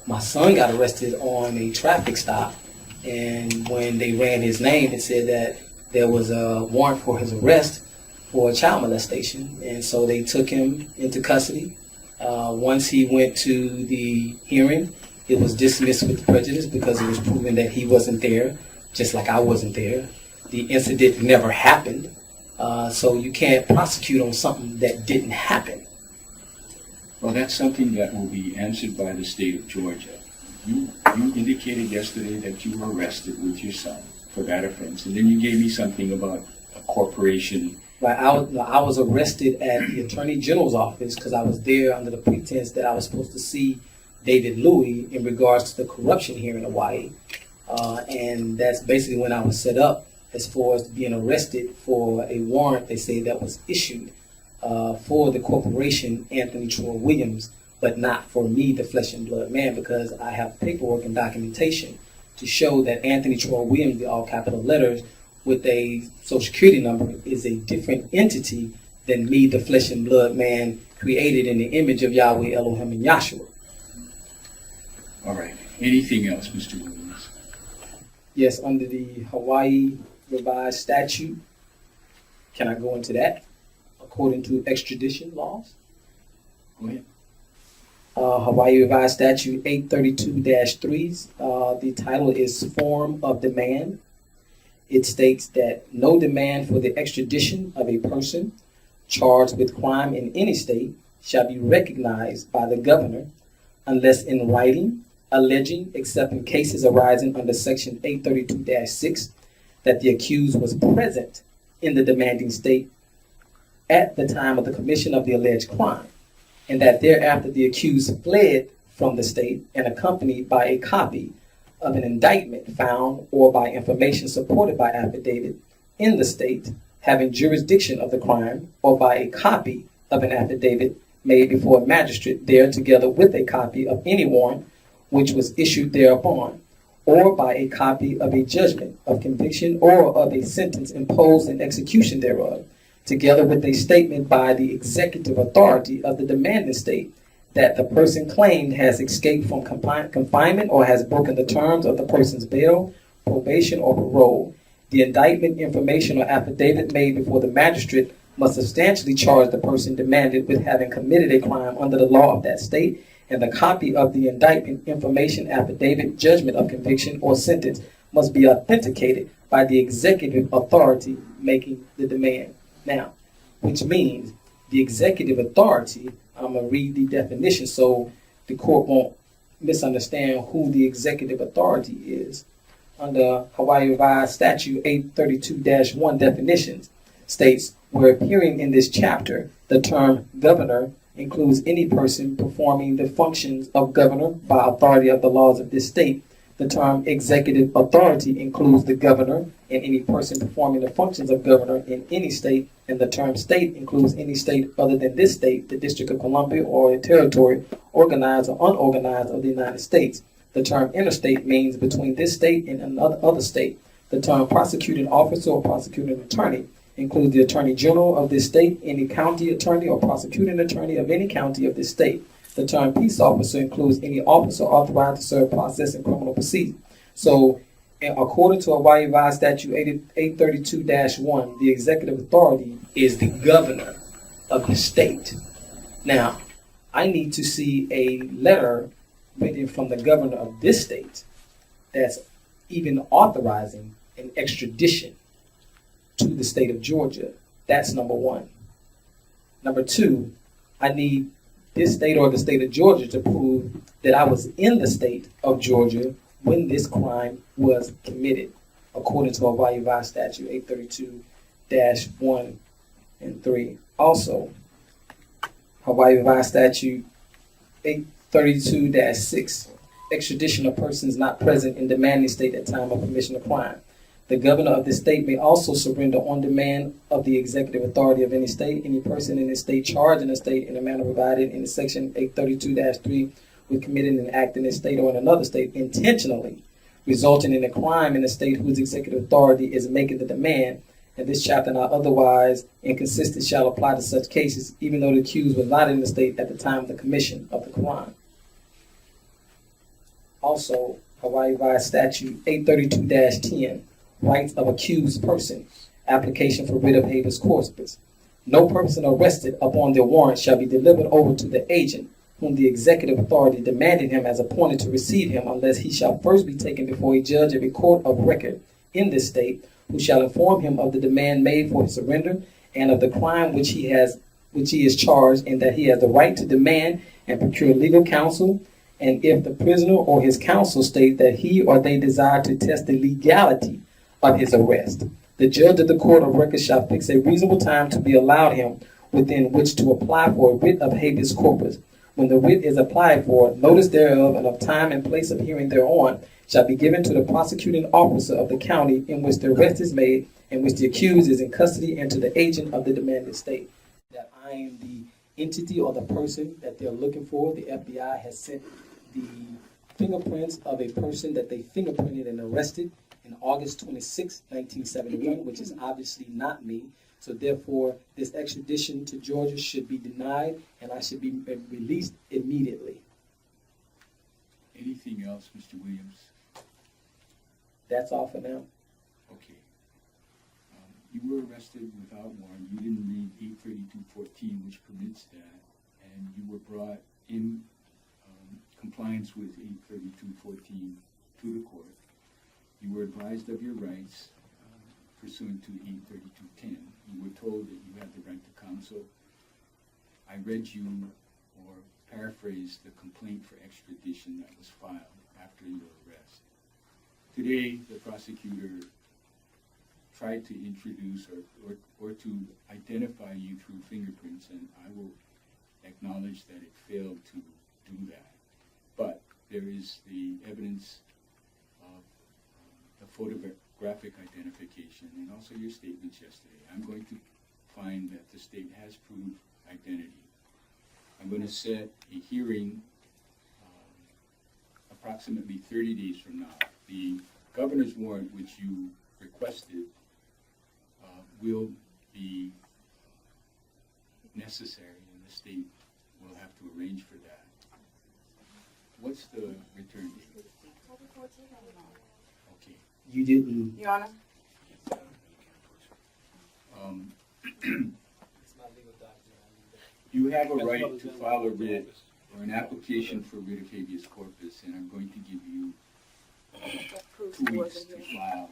My son got arrested on a traffic stop, and when they ran his name, it said that there was a warrant for his arrest for child molestation, and so they took him into custody. Once he went to the hearing, it was dismissed with prejudice because it was proven that he wasn't there, just like I wasn't there. The incident never happened, so you can't prosecute on something that didn't happen. Well, that's something that will be answered by the state of Georgia. You indicated yesterday that you were arrested with your son for that offense, and then you gave me something about a corporation. Like I was arrested at the Attorney General's office because I was there under the pretense that I was supposed to see David Louis in regards to the corruption here in Hawaii. And that's basically when I was set up as far as being arrested for a warrant, they say, that was issued for the corporation Anthony Troy Williams, but not for me, the flesh and blood man, because I have paperwork and documentation to show that Anthony Troy Williams, the all capital letters, with a social security number is a different entity than me, the flesh and blood man created in the image of Yahweh, Elohim, and Yahshua. All right. Anything else, Mr. Williams? Yes, under the Hawaii revised statute, can I go into that according to extradition laws? Go ahead. Hawaii revised statute 832-3, the title is Form of Demand. It states that no demand for the extradition of a person charged with crime in any state shall be recognized by the governor unless in writing, alleging, except in cases arising under section 832-6, that the accused was present in the demanding state at the time of the commission of the alleged crime, and that thereafter the accused fled from the state and accompanied by a copy of an indictment found or by information supported by affidavit in the state having jurisdiction of the crime, or by a copy of an affidavit made before a magistrate there together with a copy of any warrant which was issued thereupon, or by a copy of a judgment of conviction or of a sentence imposed in execution thereof, together with a statement by the executive authority of the demanding state that the person claimed has escaped from confinement or has broken the terms of the person's bail, probation, or parole. The indictment, information, or affidavit made before the magistrate must substantially charge the person demanded with having committed a crime under the law of that state, and the copy of the indictment, information, affidavit, judgment of conviction, or sentence must be authenticated by the executive authority making the demand. Now, which means the executive authority, I'm going to read the definition so the court won't misunderstand who the executive authority is. Under Hawaii Revised Statute 832-1 definitions states, where appearing in this chapter, the term governor includes any person performing the functions of governor by authority of the laws of this state. The term executive authority includes the governor and any person performing the functions of governor in any state, and the term state includes any state other than this state, the District of Columbia, or a territory, organized or unorganized, of the United States. The term interstate means between this state and another state. The term prosecuting officer or prosecuting attorney includes the attorney general of this state, any county attorney or prosecuting attorney of any county of this state. The term peace officer includes any officer authorized to serve process and criminal proceedings. So, according to Hawaii Revised Statute 832-1, the executive authority is the governor of the state. Now, I need to see a letter written from the governor of this state that's even authorizing an extradition to the state of Georgia. That's number one. Number two, I need this state or the state of Georgia to prove that I was in the state of Georgia when this crime was committed, according to Hawaii Revised Statute 832-1 and 3. Also, Hawaii Revised Statute 832-6, extradition of persons not present in demanding state at time of commission of crime. The governor of the state may also surrender on demand of the executive authority of any state, any person in the state charged in the state in a manner provided in section 832-3 with committing an act in the state or in another state intentionally, resulting in a crime in the state whose executive authority is making the demand, and this chapter not otherwise inconsistent shall apply to such cases, even though the accused was not in the state at the time of the commission of the crime. Also, Hawaii Revised Statute 832-10, rights of accused person, application for writ of habeas corpus. No person arrested upon their warrant shall be delivered over to the agent whom the executive authority demanded him as appointed to receive him, unless he shall first be taken before a judge of a court of record in this state, who shall inform him of the demand made for his surrender and of the crime which he is charged, and that he has the right to demand and procure legal counsel. And if the prisoner or his counsel state that he or they desire to test the legality of his arrest, the judge of the court of record shall fix a reasonable time to be allowed him within which to apply for a writ of habeas corpus. When the writ is applied for, notice thereof and of time and place of hearing thereon shall be given to the prosecuting officer of the county in which the arrest is made, in which the accused is in custody, and to the agent of the demanded state. That I am the entity or the person that they're looking for. The FBI has sent the fingerprints of a person that they fingerprinted and arrested in August 26, 1971, which is obviously not me. So therefore, this extradition to Georgia should be denied, and I should be released immediately. Anything else, Mr. Williams? That's all for now. Okay. You were arrested without warrant. You didn't read 832.14, which permits that, and you were brought in compliance with 832.14 to the court. You were advised of your rights pursuant to 832.10. You were told that you had the right to counsel. I read you or paraphrased the complaint for extradition that was filed after your arrest. Today, the prosecutor tried to introduce or to identify you through fingerprints, and I will acknowledge that it failed to do that. But there is the evidence of the photographic identification and also your statements yesterday. I'm going to find that the state has proved identity. I'm going to set a hearing approximately 30 days from now. The governor's warrant, which you requested, will be necessary, and the state will have to arrange for that. What's the return date? Okay. You didn't. Your Honor? You have a right to file a writ or an application for writ of habeas corpus, and I'm going to give you 2 weeks to file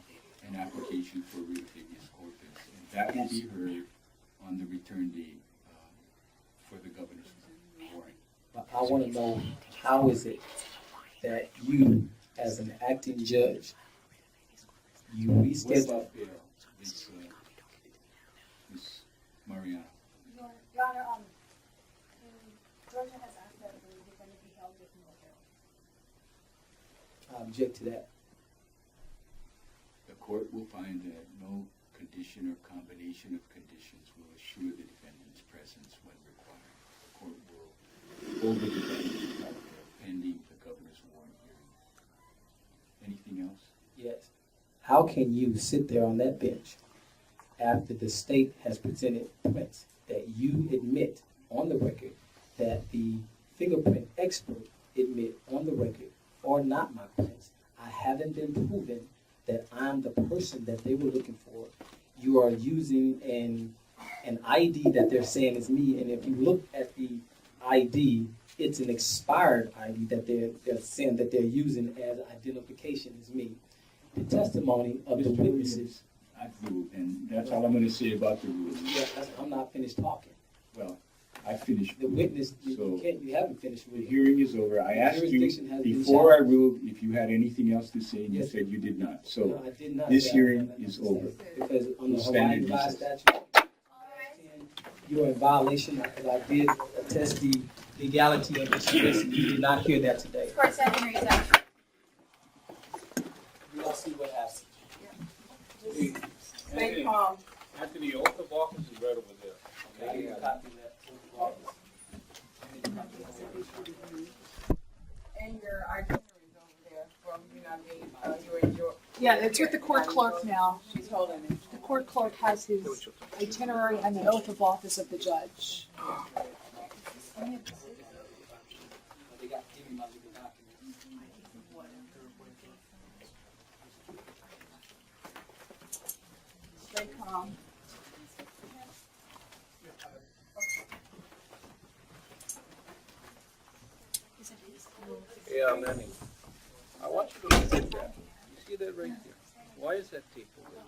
an application for writ of habeas corpus, and that will be heard on the return date for the governor's warrant. But I want to know, how is it that you, as an acting judge, you What reschedule? about bail, Ms. Mariana? Your Honor, Georgia has asked that the defendant be held with no bail. I object to that. The court will find that no condition or combination of conditions will assure the defendant's presence when required. The court will hold the defendant out there pending the governor's warrant hearing. Anything else? Yes. How can you sit there on that bench after the state has presented prints that you admit on the record that the fingerprint expert admit on the record are not my prints? I haven't been proven that I'm the person that they were looking for. You are using an ID that they're saying is me, and if you look at the ID, it's an expired ID that they're saying that they're using as identification as me. The testimony of the Mr. witnesses. Williams, I've ruled, and that's all I'm going to say about the ruling. Yeah, I'm not finished talking. Well, I finished. The witness, So you haven't finished the with it. hearing is over. I asked you Jurisdiction has been before I challenged. ruled if you had anything else to say, and you Yes. said you did not. No, So I did not this say I hearing had nothing is to say. over. Because on the We'll stand in Hawaii Revised recess. statute, you are in violation, because I did attest the legality of this case, and you did not hear that today. Court is in recess. We all see what happens. Hey, Stay Anthony, calm. Anthony, your oath of office is right over there. I need a copy of that. And your itineraries over there from, you in your. Yeah, it's with the court clerk now. She's holding it. The court clerk has his itinerary and the oath of office of the judge. They got, give me my legal documents. Stay calm. Yeah, Manny. I want you to look at that. You see that right there? Why is that tape over there?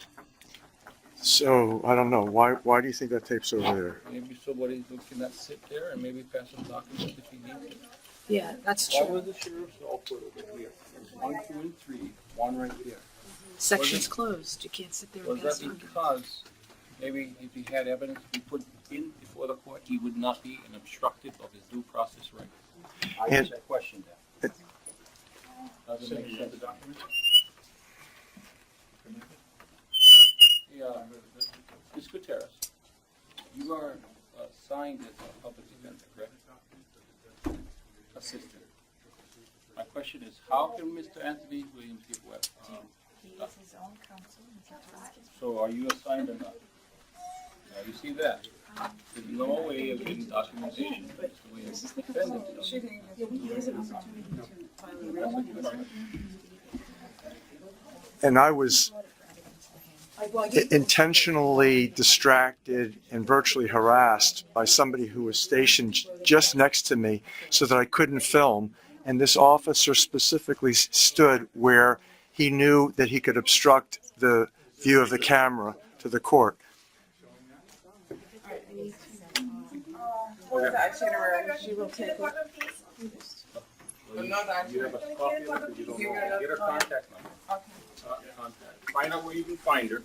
So, I don't know, why do you think that tape's over there? Maybe somebody who cannot sit there and maybe pass some documents if he needs it. Yeah, that's Why true. was the sheriff's all put over here? There's 1, 2, and 3, one right there. Section's closed. You can't sit there and Was pass that arguments. because maybe if he had evidence to be put in before the court, he would not be an obstructive of his due process right? I And- just questioned that. Does it make sense, the document? Yeah, Ms. Gutierrez, you are assigned as a public defender, correct? Assistant. My question is, how can Mr. Anthony Williams give web? He is his own counsel. So are you assigned or not? Now, you see that? There's no way of getting documentation. That's the way it's defended. And I was intentionally distracted and virtually harassed by somebody who was stationed just next to me so that I couldn't film. And this officer specifically stood where he knew that he could obstruct the view of the camera to the court. What is the itinerary? She will take it. You have a copy of it, but you don't know. Get her contact number. Contact. Find out where you can find her.